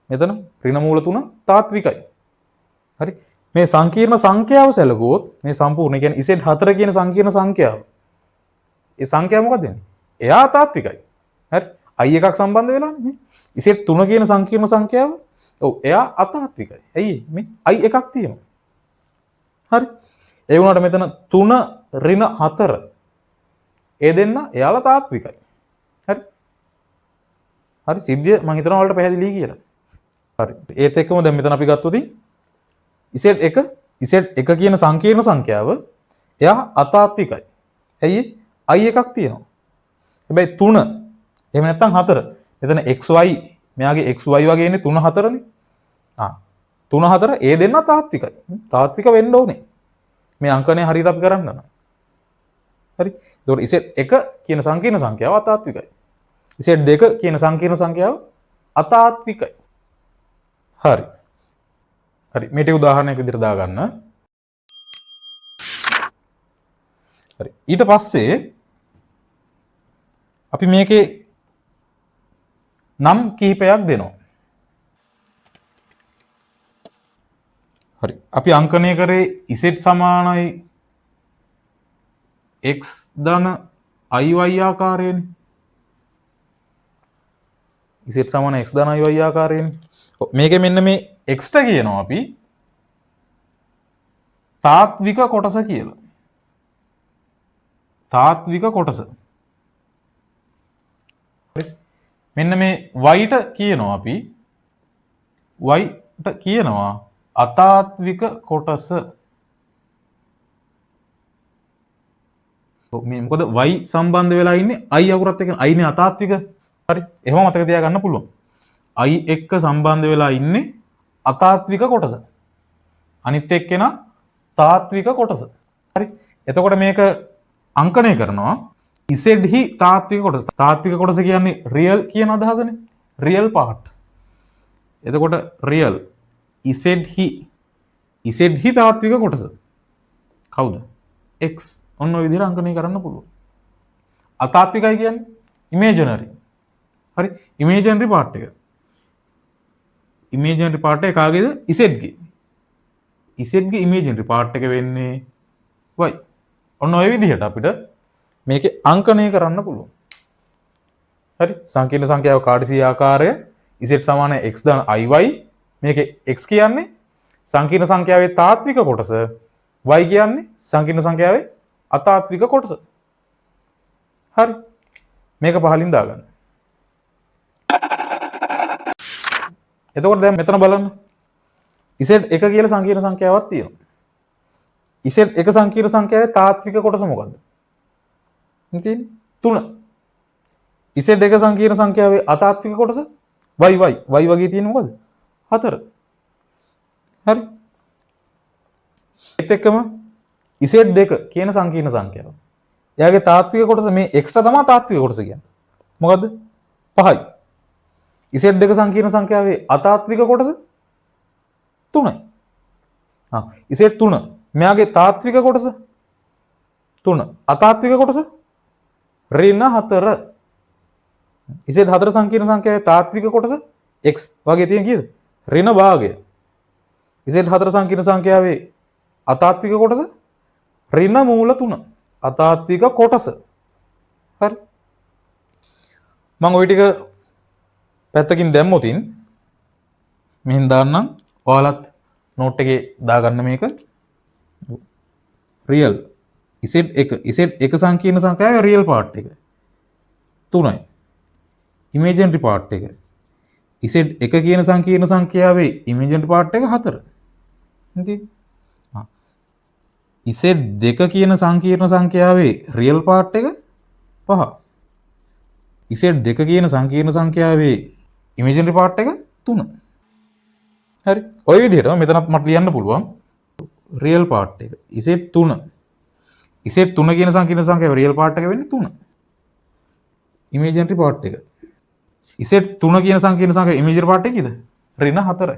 මෙතන ඍණ මූල 3 තාත්විකයි. හරි. මේ සංකීර්ණ සංඛ්‍යාව සැලකුවොත් මේ සම්පූර්ණ කියන්නේ z4 කියන සංකීර්ණ සංඛ්‍යාව. ඒ සංඛ්‍යාව මොකක්ද වෙන්නේ? එයා තාත්විකයි. හරි. i එකක් සම්බන්ධ වෙලානේ මේ. z3 කියන සංකීර්ණ සංඛ්‍යාව ඔව් එයා අතාත්විකයි. ඇයි මේ i එකක් තියෙනවා. හරි. ඒ වුණාට මෙතන 3 ඍණ 4 ඒ දෙන්න එයාලා තාත්විකයි. හරි. හරි සිද්ධිය මම හිතනවා වලට පැහැදිලි කියලා. හරි. ඒත් එක්කම දැන් මෙතන අපි ගත්තොත් z1 කියන සංකීර්ණ සංඛ්‍යාව එයා අතාත්විකයි. ඇයි i එකක් තියෙනවා. හැබැයි 3 එහෙම නැත්නම් 4 මෙතන xy මෙයාගේ xy වගේ ඉන්නේ 3 4නේ. 3 4 ඒ දෙන්න තාත්විකයි. තාත්වික වෙන්න ඕනේ. මේ අංකනේ හරියට අපි කරන්න ඕන. හරි. ඒතකොට Z1 කියන සංකීර්ණ සංඛ්‍යාව අතාත්විකයි. Z2 කියන සංකීර්ණ සංඛ්‍යාව අතාත්විකයි. හරි. හරි. මේක උදාහරණයක් විදිහට දාගන්න. හරි. ඊට පස්සේ අපි මේකේ නම් කිහිපයක් දෙනවා. හරි. අපි අංකණය කරේ z සමානයි x ධන iy ආකාරයෙන්. z සමාන x ධන iy ආකාරයෙන්. මේකේ මෙන්න මේ x ට කියනවා අපි තාත්වික කොටස කියලා. තාත්වික කොටස. හරි. මෙන්න මේ y ට කියනවා අපි y ට කියනවා අතාත්වික කොටස. මේ මොකද y සම්බන්ධ වෙලා ඉන්නේ i අකුරත් එක්ක i නේ අතාත්වික. හරි. එහෙම මතක තියාගන්න පුළුවන්. i එක්ක සම්බන්ධ වෙලා ඉන්නේ අතාත්වික කොටස. අනිත් එක්කෙනා තාත්වික කොටස. හරි. එතකොට මේක අංකණය කරනවා z හි තාත්වික කොටස. තාත්වික කොටස කියන්නේ රියල් කියන අදහසනේ. Real part. එතකොට රියල් z හි තාත්වික කොටස කවුද? x. ඔන්න ඔය විදිහට අංකණය කරන්න පුළුවන්. අතාත්විකයි කියන්නේ ඉමේජනරි. හරි. ඉමේජනරි පාර්ට් එක. ඉමේජනරි පාර්ට් එක කාගේද? z ගේ. z ගේ ඉමේජනරි පාර්ට් එක වෙන්නේ y. ඔන්න ඔය විදිහට අපිට මේකේ අංකණය කරන්න පුළුවන්. හරි. සංකීර්ණ සංඛ්‍යාව කාර්ටීසිය ආකාරය z සමාන x ධන iy. මේකේ x කියන්නේ සංකීර්ණ සංඛ්‍යාවේ තාත්වික කොටස, y කියන්නේ සංකීර්ණ සංඛ්‍යාවේ අතාත්වික කොටස. හරි. මේක පහලින් දාගන්න. එතකොට දැන් මෙතන බලන්න. z1 කියලා සංකීර්ණ සංඛ්‍යාවක් තියෙනවා. z1 සංකීර්ණ සංඛ්‍යාවේ තාත්වික කොටස මොකද්ද? තියෙන්නේ 3. z2 සංකීර්ණ සංඛ්‍යාවේ අතාත්වික කොටස y වගේ තියෙන්නේ මොකද්ද? 4. හරි. ඒත් එක්කම z2 කියන සංකීර්ණ සංඛ්‍යාව. එයාගේ තාත්වික කොටස මේ x තමයි තාත්වික කොටස කියන්නේ. මොකද්ද? 5යි. z2 සංකීර්ණ සංඛ්‍යාවේ අතාත්වික කොටස 3යි. z3 මෙයාගේ තාත්වික කොටස 3. අතාත්වික කොටස ඍණ 4. z4 සංකීර්ණ සංඛ්‍යාවේ තාත්වික කොටස x වගේ තියෙන කීයද? ඍණ භාගය. z4 සංකීර්ණ සංඛ්‍යාවේ අතාත්වික කොටස ඍණ මූල 3. අතාත්වික කොටස. හරි. මම ওই ටික පැත්තකින් දැම්මොතින් මෙහෙන් දාන්නම්. ඔයාලත් නෝට් එකේ දාගන්න මේක. රියල් z1 සංකීර්ණ සංඛ්‍යාවේ රියල් පාර්ට් එක 3යි. ඉමේජනරි පාර්ට් එක z1 කියන සංකීර්ණ සංඛ්‍යාවේ ඉමේජනරි පාර්ට් එක 4. ඉතින් z2 කියන සංකීර්ණ සංඛ්‍යාවේ රියල් පාර්ට් එක 5. z2 කියන සංකීර්ණ සංඛ්‍යාවේ ඉමේජනරි පාර්ට් එක 3. හරි. ඔය විදිහට මෙතනත් මට ලියන්න පුළුවන් රියල් පාර්ට් එක z3 කියන සංකීර්ණ සංඛ්‍යාවේ රියල් පාර්ට් එක වෙන්නේ 3. ඉමේජනරි පාර්ට් එක z3 කියන සංකීර්ණ සංඛ්‍යාවේ ඉමේජනරි පාර්ට් එක කීයද? ඍණ 4යි.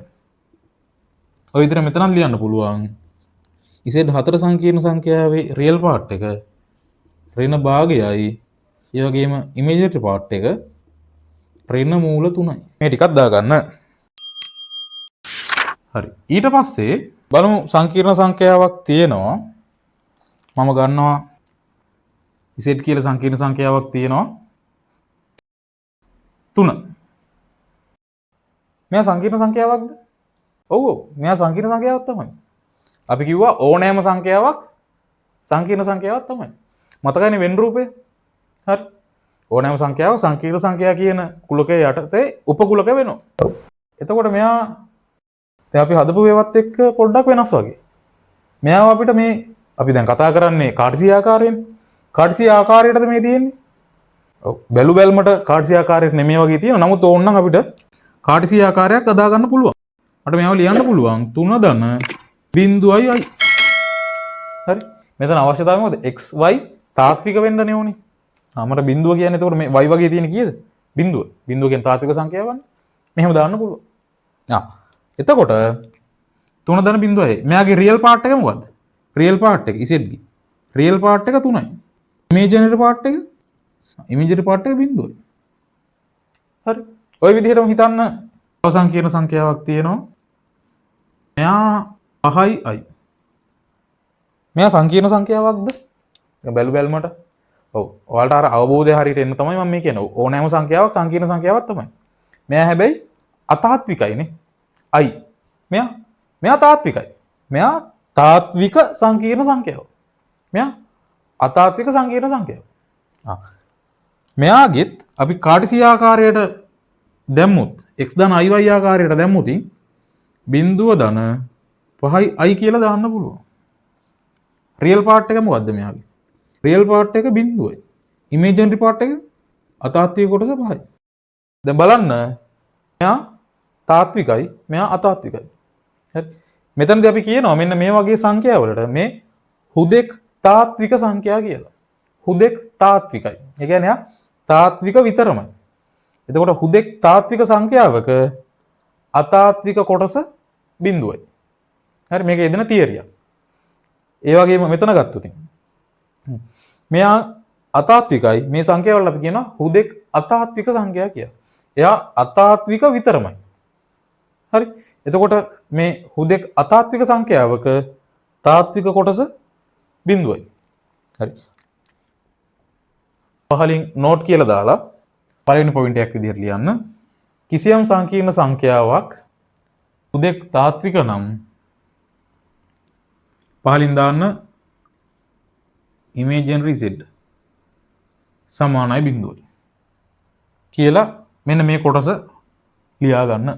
ඔය විදිහට මෙතනත් ලියන්න පුළුවන් z4 සංකීර්ණ සංඛ්‍යාවේ රියල් පාර්ට් එක ඍණ භාගයයි. ඒ වගේම ඉමේජනරි පාර්ට් එක ඍණ මූල 3යි. මේ ටිකක් දාගන්න. හරි. ඊට පස්සේ බලමු සංකීර්ණ සංඛ්‍යාවක් තියෙනවා. මම ගන්නවා z කියලා සංකීර්ණ සංඛ්‍යාවක් තියෙනවා 3. මෙයා සංකීර්ණ සංඛ්‍යාවක්ද? ඔව් ඔව්. මෙයා සංකීර්ණ සංඛ්‍යාවක් තමයි. අපි කිව්වා ඕනෑම සංඛ්‍යාවක් සංකීර්ණ සංඛ්‍යාවක් තමයි. මතකයිනේ වෙන් රූපය? හරි. ඕනෑම සංඛ්‍යාවක් සංකීර්ණ සංඛ්‍යා කියන කුලකයේ යටතේ උපකුලක වෙනවා. ඔව්. එතකොට මෙයා දැන් අපි හදපු ඒවත් එක්ක පොඩ්ඩක් වෙනස් වගේ. මෙයාව අපිට මේ අපි දැන් කතා කරන්නේ කාර්ටීසිය ආකාරයෙන්. කාර්ටීසිය ආකාරයටද මේ තියෙන්නේ? ඔව්. බැලු බැලමට කාර්ටීසිය ආකාරයට නෙමෙයි වගේ තියෙනවා. නමුත් ඕනනම් අපිට කාර්ටීසිය ආකාරයක් අදා ගන්න පුළුවන්. මට මේව ලියන්න පුළුවන් 3 ධන 0.i. හරි. මෙතන අවශ්‍යතාවය මොකද? xy තාත්වික වෙන්න ඕනේ. අපිට බිඳුව කියන්නේ එතකොට මේ y වගේ තියෙන කීයද? බිඳුව. බිඳුව කියන්නේ තාත්වික සංඛ්‍යාවක්නේ. මෙහෙම දාන්න පුළුවන්. එතකොට 3 දන බිඳුවයි. මෙයාගේ රියල් පාර්ට් එක මොකද්ද? රියල් පාර්ට් එක zg. රියල් පාර්ට් එක 3යි. ඉමේජිනරි පාර්ට් එක ඉමේජිනරි පාර්ට් එක බිඳුවයි. හරි. ওই විදිහටම හිතන්න සංකීර්ණ සංඛ්‍යාවක් තියෙනවා. මෙයා 5යි i. මෙයා සංකීර්ණ සංඛ්‍යාවක්ද? බැලු බැලමට. ඔව්. ඔයාලට අර අවබෝධය හරියට එන්න තමයි මම මේ කියන්නේ. ඕනෑම සංඛ්‍යාවක් සංකීර්ණ සංඛ්‍යාවක් තමයි. මෙයා හැබැයි අතාත්විකයිනේ. i. මෙයා තාත්විකයි. මෙයා තාත්වික සංකීර්ණ සංඛ්‍යාවක්. මෙයා අතාත්වික සංකීර්ණ සංඛ්‍යාවක්. මෙයාගෙත් අපි කාටිසිය ආකාරයට දැම්මුත් x ධන iy ආකාරයට දැම්මුත් බිඳුව ධන 5යි i කියලා දාන්න පුළුවන්. රියල් පාර්ට් එක මොකද්ද මෙයාගේ? රියල් පාර්ට් එක බිඳුවයි. ඉමේජිනරි පාර්ට් එක අතාත්වික කොටස 5යි. දැන් බලන්න මෙයා තාත්විකයි මෙයා අතාත්විකයි. හරි. මෙතනදී අපි කියනවා මෙන්න මේ වගේ සංඛ්‍යාවලට මේ හුදෙක් තාත්වික සංඛ්‍යා කියලා. හුදෙක් තාත්විකයි. ඒ කියන්නේ තාත්වික විතරමයි. එතකොට හුදෙක් තාත්වික සංඛ්‍යාවක අතාත්වික කොටස බිඳුවයි. හරි මේක එදෙන තියරියක්. ඒ වගේම මෙතන ගත්තොත් මෙයා අතාත්විකයි මේ සංඛ්‍යාවල අපි කියනවා හුදෙක් අතාත්වික සංඛ්‍යා කියලා. එයා අතාත්වික විතරමයි. හරි. එතකොට මේ හුදෙක් අතාත්වික සංඛ්‍යාවක තාත්වික කොටස බිඳුවයි. හරි. පහලින් නෝට් කියලා දාලා පළවෙනි පොයින්ට් එකක් විදිහට ලියන්න. කිසියම් සංකීර්ණ සංඛ්‍යාවක් හුදෙක් තාත්වික නම් පහලින් දාන්න ඉමේජිනරි z සමානයි බිඳුවයි කියලා මෙන්න මේ කොටස ලියා ගන්න.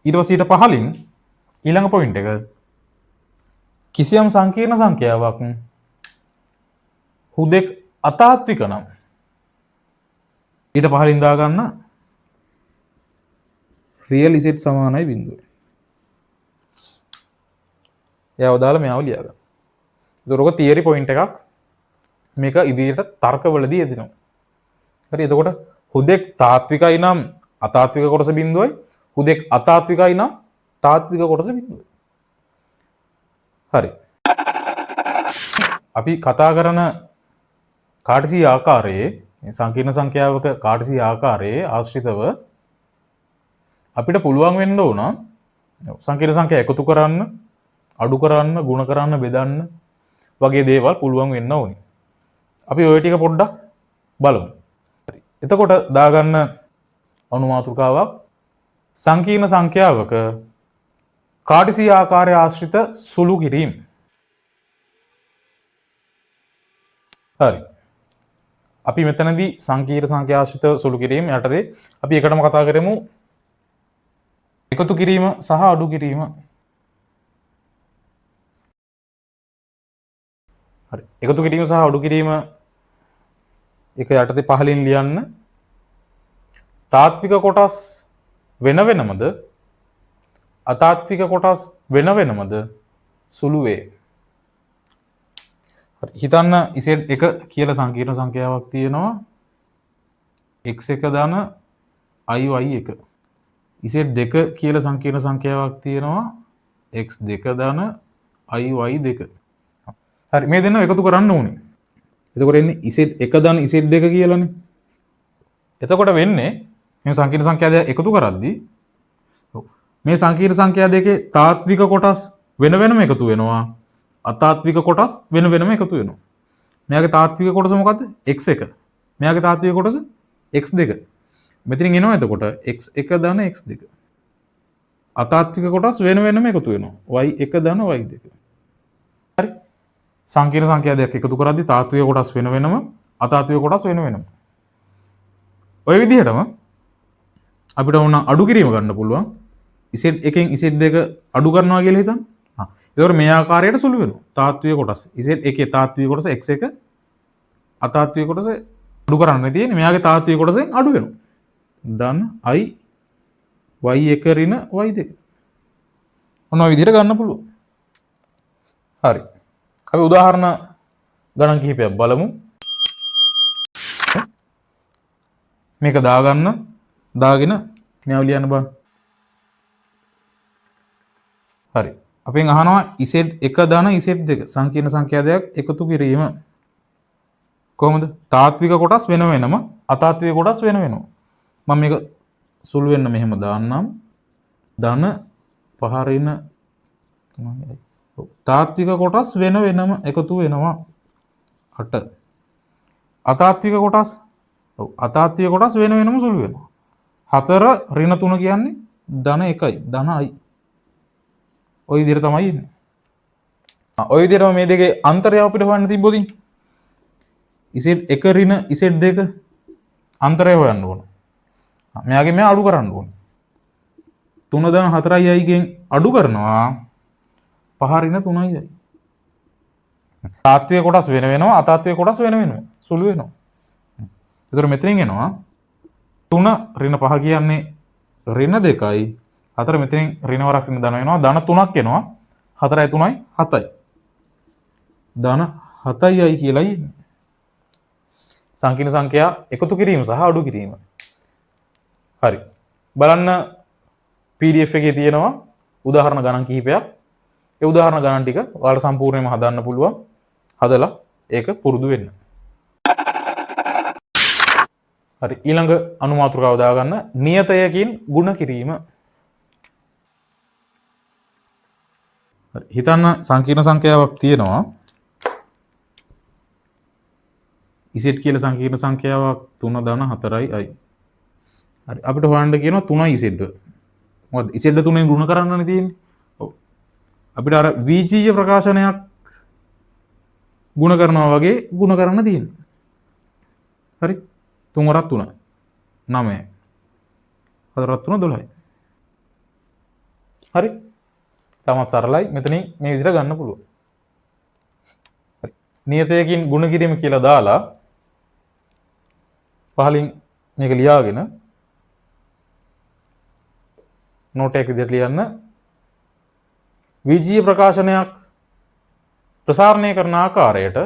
ඊට පස්සේ ඊට පහලින් ඊළඟ පොයින්ට් එක කිසියම් සංකීර්ණ සංඛ්‍යාවක් හුදෙක් අතාත්වික නම් ඊට පහලින් දා ගන්න රියල් z සමානයි බිඳුවයි. එයාව දාලා මෙයාව ලියා ගන්න. ඒතකොට තියරි පොයින්ට් එකක් මේක ඉදිරියට තර්කවලදී එදිනවා. හරි එතකොට හුදෙක් තාත්විකයි නම් අතාත්වික කොටස බිඳුවයි හුදෙක් අතාත්විකයි නම් තාත්වික කොටස බිඳුවයි. හරි. අපි කතා කරන කාටිසිය ආකාරයේ සංකීර්ණ සංඛ්‍යාවක කාටිසිය ආකාරයේ ආශ්‍රිතව අපිට පුළුවන් වෙන්න ඕන සංකීර්ණ සංඛ්‍යා එකතු කරන්න, අඩු කරන්න, ගුණ කරන්න, බෙදන්න වගේ දේවල් පුළුවන් වෙන්න ඕනේ. අපි ඔය ටික පොඩ්ඩක් බලමු. හරි. එතකොට දාගන්න අනුමාතෘකාවක් සංකීර්ණ සංඛ්‍යාවක කාටිසිය ආකාරය ආශ්‍රිත සුළු කිරීම. හරි. අපි මෙතනදී සංකීර්ණ සංඛ්‍යා ආශ්‍රිත සුළු කිරීම යටතේ අපි එකටම කතා කරමු එකතු කිරීම සහ අඩු කිරීම. හරි. එකතු කිරීම සහ අඩු කිරීම එක යටතේ පහලින් ලියන්න. තාත්වික කොටස් වෙන වෙනමද අතාත්වික කොටස් වෙන වෙනමද සුළු වේ. හිතන්න z එක කියලා සංකීර්ණ සංඛ්‍යාවක් තියෙනවා x1 ධන iy1. z2 කියලා සංකීර්ණ සංඛ්‍යාවක් තියෙනවා x2 ධන iy2. හරි මේ දෙන්න එකතු කරන්න ඕනේ. එතකොට එන්නේ z1 ධන z2 කියලානේ. එතකොට වෙන්නේ මේ සංකීර්ණ සංඛ්‍යා දෙක එකතු කරද්දී මේ සංකීර්ණ සංඛ්‍යා දෙකේ තාත්වික කොටස් වෙන වෙනම එකතු වෙනවා. අතාත්වික කොටස් වෙන වෙනම එකතු වෙනවා. මෙයාගේ තාත්වික කොටස මොකද්ද? x1. මෙයාගේ තාත්වික කොටස x2. මෙතනින් එනවා එතකොට x1 ධන x2. අතාත්වික කොටස් වෙන වෙනම එකතු වෙනවා. y1 ධන y2. හරි. සංකීර්ණ සංඛ්‍යා දෙකක් එකතු කරද්දී තාත්වික කොටස් වෙන වෙනම අතාත්වික කොටස් වෙන වෙනම. ඔය විදිහටම අපිට ඕන අඩු කිරීම ගන්න පුළුවන්. z1 z2 අඩු කරනවා කියලා හිතන්න. ඒතකොට මේ ආකාරයට සුළු වෙනවා. තාත්වික කොටස් z1 තාත්වික කොටස x1 අතාත්වික කොටස අඩු කරන්න තියෙන්නේ. මෙයාගේ තාත්වික කොටසෙන් අඩු වෙනවා. ධන i y1 ඍණ y2. ඔන්න ඔය විදිහට ගන්න පුළුවන්. හරි. අපි උදාහරණ ගණන් කිහිපයක් බලමු. මේක දාගන්න දාගෙන මෙයාව ලියන්න බලන්න. හරි. අපෙන් අහනවා Z1 ධන Z2 සංකීර්ණ සංඛ්‍යා දෙකක් එකතු කිරීම කොහොමද? තාත්වික කොටස් වෙන වෙනම අතාත්වික කොටස් වෙන වෙනම. මම මේක සුළු වෙන්න මෙහෙම දාන්නම්. ධන පහ ඍණ තාත්වික කොටස් වෙන වෙනම එකතු වෙනවා 8. අතාත්වික කොටස් අතාත්වික කොටස් වෙන වෙනම සුළු වෙනවා. 4 ඍණ 3 කියන්නේ ධන 1යි ධන i. ওই විදිහට තමයි එන්නේ. ওই විදිහටම මේ දෙකේ අන්තරය අපිට හොයන්න තිබ්බොත් Z1 ඍණ Z2 අන්තරය හොයන්න ඕන. මෙයාගේ මෙයා අඩු කරන්න ඕන. 3 ධන 4යි ගෙන් අඩු කරනවා 5 ඍණ 3යි. තාත්වික කොටස් වෙන වෙනවා අතාත්වික කොටස් වෙන වෙනවා සුළු වෙනවා. ඒතර මෙතනින් එනවා 3 ඍණ 5 කියන්නේ ඍණ 2යි. 4 මෙතනින් ඍණ වරක් ඍණ ධන වෙනවා ධන 3ක් එනවා 4යි 3යි 7යි. ධන 7යි කියලායි එන්නේ. සංකීර්ණ සංඛ්‍යා එකතු කිරීම සහ අඩු කිරීම. හරි. බලන්න PDF එකේ තියෙනවා උදාහරණ ගණන් කිහිපයක්. ඒ උදාහරණ ගණන් ටික ඔයාලට සම්පූර්ණයෙන්ම හදන්න පුළුවන්. හදලා ඒක පුරුදු වෙන්න. හරි. ඊළඟ අනුමාතෘකාව දාගන්න නියතයකින් ගුණ කිරීම. හරි. හිතන්න සංකීර්ණ සංඛ්‍යාවක් තියෙනවා. Z කියලා සංකීර්ණ සංඛ්‍යාවක් 3 ධන 4යි i. හරි. අපිට හොයන්න කියනවා 3යි Z. මොකද Z 3ෙන් ගුණ කරන්නනේ තියෙන්නේ. ඔව්. අපිට අර විජීය ප්‍රකාශනයක් ගුණ කරනවා වගේ ගුණ කරන්න තියෙනවා. හරි. 3 වරක් 3 9. 4 වරක් 3 12යි. හරි. තමත් සරලයි. මෙතනින් මේ විදිහට ගන්න පුළුවන්. හරි. නියතයකින් ගුණ කිරීම කියලා දාලා පහලින් මේක ලියාගෙන නෝට් එකක් විදිහට ලියන්න. විජීය ප්‍රකාශනයක් ප්‍රසාරණය කරන ආකාරයට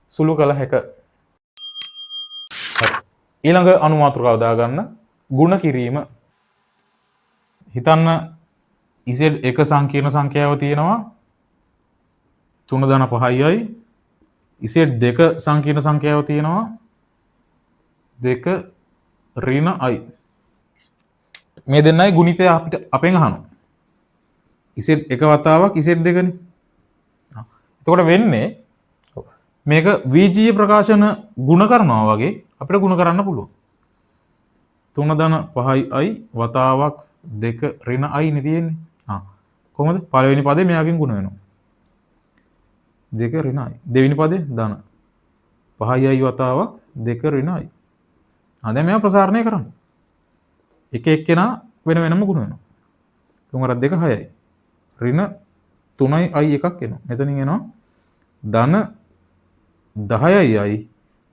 සුළු කළ හැක. ඊළඟ අනුමාතෘකාව දාගන්න ගුණ කිරීම. හිතන්න Z1 සංකීර්ණ සංඛ්‍යාව තියෙනවා 3 ධන 5යි. Z2 සංකීර්ණ සංඛ්‍යාව තියෙනවා 2 ඍණ i. මේ දෙන්නයි ගුණිතය අපිට අපෙන් අහනවා. Z1 වතාවක් Z2 නේ. එතකොට වෙන්නේ මේක විජීය ප්‍රකාශන ගුණ කරනවා වගේ අපිට ගුණ කරන්න පුළුවන්. 3 ධන 5යි වතාවක් 2 ඍණ i නේ තියෙන්නේ. කොහොමද? පළවෙනි පදේ මෙයාගෙන් ගුණ වෙනවා. 2 ඍණ i. දෙවෙනි පදේ ධන 5යි වතාවක් 2 ඍණ i. දැන් මෙයා ප්‍රසාරණය කරන්න. එක එක්කෙනා වෙන වෙනම ගුණ වෙනවා. 3 වරක් 2 6යි. ඍණ 3යි i එකක් එනවා. මෙතනින් එනවා ධන 10යි i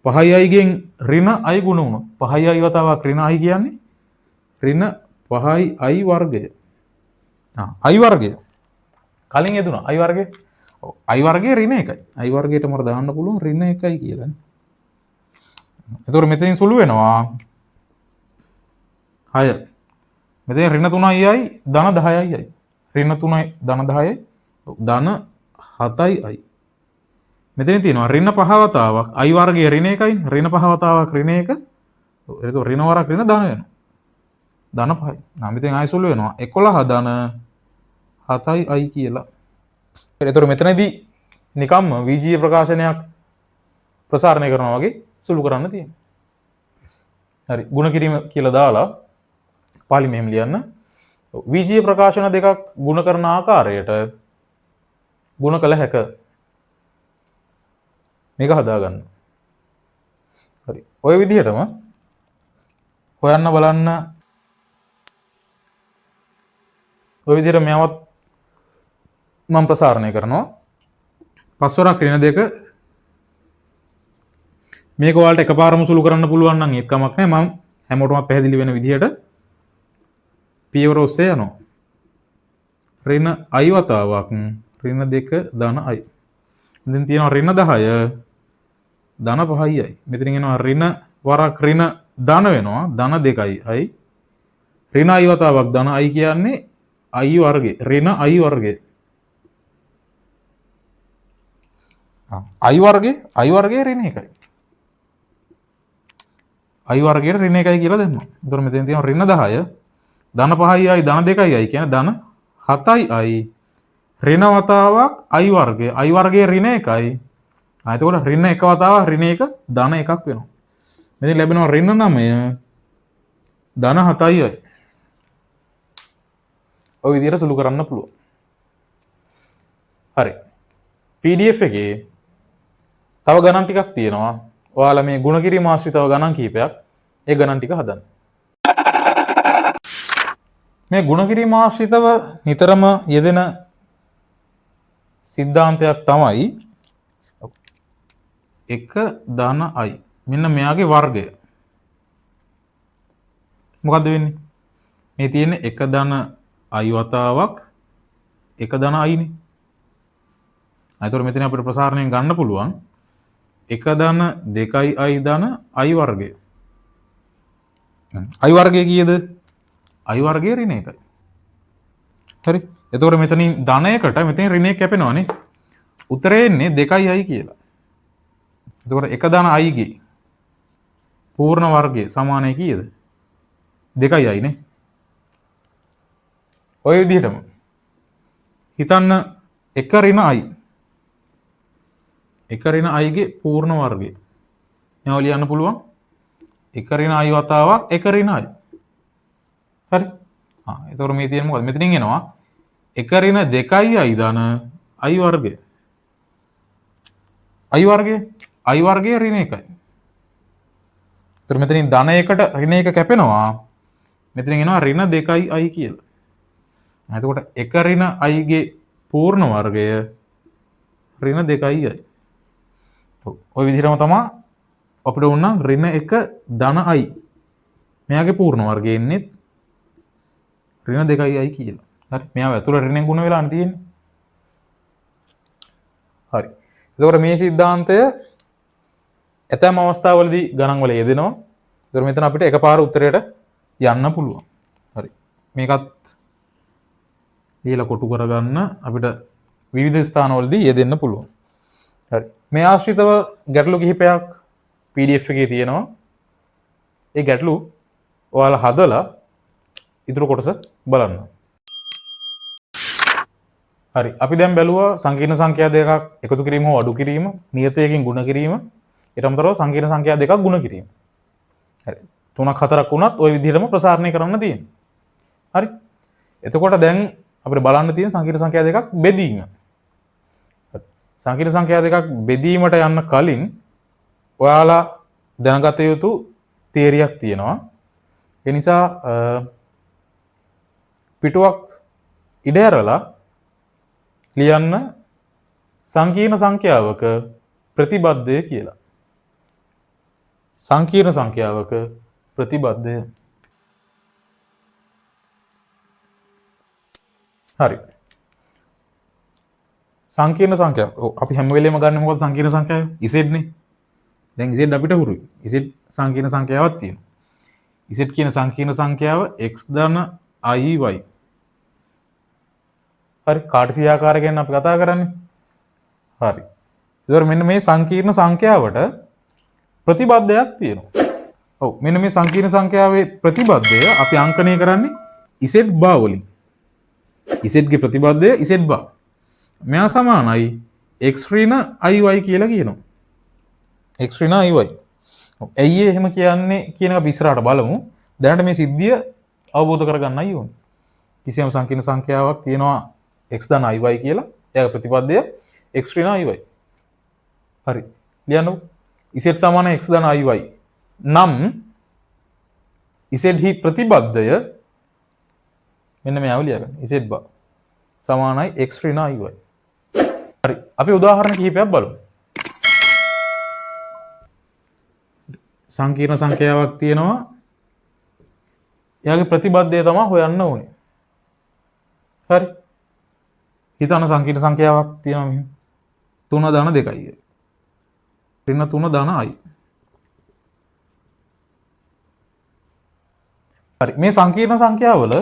5යි ගෙන් ඍණ i ගුණ වුණා. 5යි වතාවක් ඍණ i කියන්නේ ඍණ 5යි i වර්ගය. i වර්ගය. කලින් යෙදුණා i වර්ගය. ඔව් i වර්ගය ඍණ 1යි. i වර්ගයට මර දාන්න පුළුවන් ඍණ 1යි කියලානේ. එතකොට මෙතනින් සුළු වෙනවා 6. මෙතන ඍණ 3යි ධන 10යි. ඍණ 3යි ධන 10යි ධන 7යි. මෙතන තියෙනවා ඍණ 5 වතාවක් i වර්ගයේ ඍණ 1යි. ඍණ 5 වතාවක් ඍණ 1. ඒක ඍණ වරක් ඍණ ධන වෙනවා. ධන 5යි. මෙතෙන් ආයෙ සුළු වෙනවා 11 ධන 7යි කියලා. එතකොට මෙතනදී නිකම්ම විජීය ප්‍රකාශනයක් ප්‍රසාරණය කරනවා වගේ සුළු කරන්න තියෙනවා. හරි. ගුණ කිරීම කියලා දාලා පාලි මෙහෙම ලියන්න. විජීය ප්‍රකාශන දෙකක් ගුණ කරන ආකාරයට ගුණ කළ හැක. මේක හදාගන්න. හරි. ඔය විදිහටම හොයන්න බලන්න. ඔය විදිහට මෙයවත් මම ප්‍රසාරණය කරනවා. 5 වරක් ඍණ 2 මේක ඔයාලට එකපාරම සුළු කරන්න පුළුවන් නම් ඒත් කමක් නැහැ. මම හැමෝටම පැහැදිලි වෙන විදිහට පියවර ඔස්සේ යනවා. ඍණ i වතාවක් ඍණ 2 ධන i. ඉතින් තියෙනවා ඍණ 10 ධන 5යි. මෙතනින් එනවා ඍණ වරක් ඍණ ධන වෙනවා ධන 2යි i. ඍණ i වතාවක් ධන i කියන්නේ i වර්ගේ ඍණ i වර්ගේ. i වර්ගේ ඍණ 1යි. i වර්ගයට ඍණ 1යි කියලා දෙන්නවා. එතකොට මෙතන තියෙනවා ඍණ 10 ධන 5යි i ධන 2යි කියන්නේ ධන 7යි i. ඍණ වතාවක් i වර්ගය. i වර්ගයේ ඍණ 1යි. එතකොට ඍණ 1 වතාවක් ඍණ 1 ධන 1ක් වෙනවා. මෙතන ලැබෙනවා ඍණ 9 ධන 7යි i. ඔය විදිහට සුළු කරන්න පුළුවන්. හරි. PDF එකේ තව ගණන් ටිකක් තියෙනවා. ඔයාලා මේ ගුණ කිරීම ආශ්‍රිතව ගණන් කීපයක් ඒ ගණන් ටික හදන්න. මේ ගුණ කිරීම ආශ්‍රිතව නිතරම යෙදෙන සිද්ධාන්තයක් තමයි 1 ධන i. මෙන්න මෙයාගේ වර්ගය. මොකද්ද වෙන්නේ? මේ තියෙන්නේ 1 ධන i වතාවක් 1 ධන i නේ. එතකොට මෙතන අපිට ප්‍රසාරණයෙන් ගන්න පුළුවන් 1 ධන 2i ධන i වර්ගය. i වර්ගය කීයද? i වර්ගය ඍණ 1යි. හරි. එතකොට මෙතනින් ධනයකට මෙතන ඍණ 1 කැපෙනවානේ. උත්තරේ එන්නේ 2i කියලා. එතකොට 1 ධන i ගේ පූර්ණ වර්ගය සමානයි කීයද? 2i නේ. ඔය විදිහටම හිතන්න 1 ඍණ i 1 ඍණ i ගේ පූර්ණ වර්ගය. මේව ලියන්න පුළුවන් 1 ඍණ i වතාවක් 1 ඍණ i. හරි. එතකොට මේ තියෙන්නේ මොකද? මෙතනින් එනවා 1 ඍණ 2i ධන i වර්ගය. i වර්ගයේ ඍණ 1යි. එතකොට මෙතනින් ධන 1ට ඍණ 1 කැපෙනවා. මෙතනින් එනවා ඍණ 2i කියලා. එතකොට 1 ඍණ i ගේ පූර්ණ වර්ගය ඍණ 2i. ඔය විදිහටම තමයි අපිට උන්න ඍණ 1 ධන i. මෙයාගේ පූර්ණ වර්ගය එන්නේ ඍණ 2i කියලා. හරි. මෙයාව ඇතුළ ඍණෙන් ගුණ වෙලා තියෙන්නේ. හරි. එතකොට මේ સિદ્ધාන්තය ඇතැම් අවස්ථාවලදී ගණන් වල යෙදෙනවා. එතකොට මෙතන අපිට එකපාර උත්තරයට යන්න පුළුවන්. හරි. මේකත් ලියලා කොටු කරගන්න අපිට විවිධ ස්ථානවලදී යෙදෙන්න පුළුවන්. හරි. මේ ආශ්‍රිතව ගැටලු කිහිපයක් PDF එකේ තියෙනවා. ඒ ගැටලු ඔයාලා හදලා ඉතුරු කොටස බලන්න. හරි. අපි දැන් බැලුවා සංකීර්ණ සංඛ්‍යා දෙකක් එකතු කිරීම හෝ අඩු කිරීම, නියතයකින් ගුණ කිරීම, ඊට අමතරව සංකීර්ණ සංඛ්‍යා දෙකක් ගුණ කිරීම. හරි. 3ක් 4ක් වුණත් ওই විදිහටම ප්‍රසාරණය කරන්න තියෙනවා. හරි. එතකොට දැන් අපිට බලන්න තියෙන සංකීර්ණ සංඛ්‍යා දෙකක් බෙදීම. සංකීර්ණ සංඛ්‍යා දෙකක් බෙදීමට යන්න කලින් ඔයාලා දැනගත යුතු තියරියක් තියෙනවා. ඒ නිසා පිටුවක් ඉඩ ඇරලා ලියන්න සංකීර්ණ සංඛ්‍යාවක ප්‍රතිබද්ධය කියලා. සංකීර්ණ සංඛ්‍යාවක ප්‍රතිබද්ධය. හරි. සංකීර්ණ සංඛ්‍යාව. අපි හැම වෙලේම ගන්න මොකද සංකීර්ණ සංඛ්‍යාව? Z නේ. දැන් Z අපිට හුරුයි. Z සංකීර්ණ සංඛ්‍යාවක් තියෙනවා. Z කියන සංකීර්ණ සංඛ්‍යාව x ධන i y. හරි. කාටසිය ආකාරය ගැන අපි කතා කරන්නේ. හරි. ඒතකොට මෙන්න මේ සංකීර්ණ සංඛ්‍යාවට ප්‍රතිබද්ධයක් තියෙනවා. ඔව්. මෙන්න මේ සංකීර්ණ සංඛ්‍යාවේ ප්‍රතිබද්ධය අපි අංකණය කරන්නේ Z බා වලින්. Z ගේ ප්‍රතිබද්ධය Z බා. මෙයා සමානයි x ඍණ iy කියලා කියනවා. x ඍණ iy. ඇයි එහෙම කියන්නේ කියන එක අපි ඉස්සරහට බලමු. දැනට මේ සිද්ධිය අවබෝධ කරගන්නයි ඕනේ. කිසියම් සංකීර්ණ සංඛ්‍යාවක් තියෙනවා x ධන iy කියලා. එයාගේ ප්‍රතිපදය x ඍණ iy. හරි. ලියන්නකො. z සමාන x ධන iy. නම් z හි ප්‍රතිබද්ධය මෙන්න මෙයාව ලියගන්න. z බා සමානයි x ඍණ iy. හරි. අපි උදාහරණ කිහිපයක් බලමු. සංකීර්ණ සංඛ්‍යාවක් තියෙනවා. එයාගේ ප්‍රතිබද්ධය තමයි හොයන්න ඕනේ. හරි. හිතන සංකීර්ණ සංඛ්‍යාවක් තියෙනවා මෙහෙම 3 ධන 2යි ඍණ 3 ධන i හරි මේ සංකීර්ණ සංඛ්‍යාවල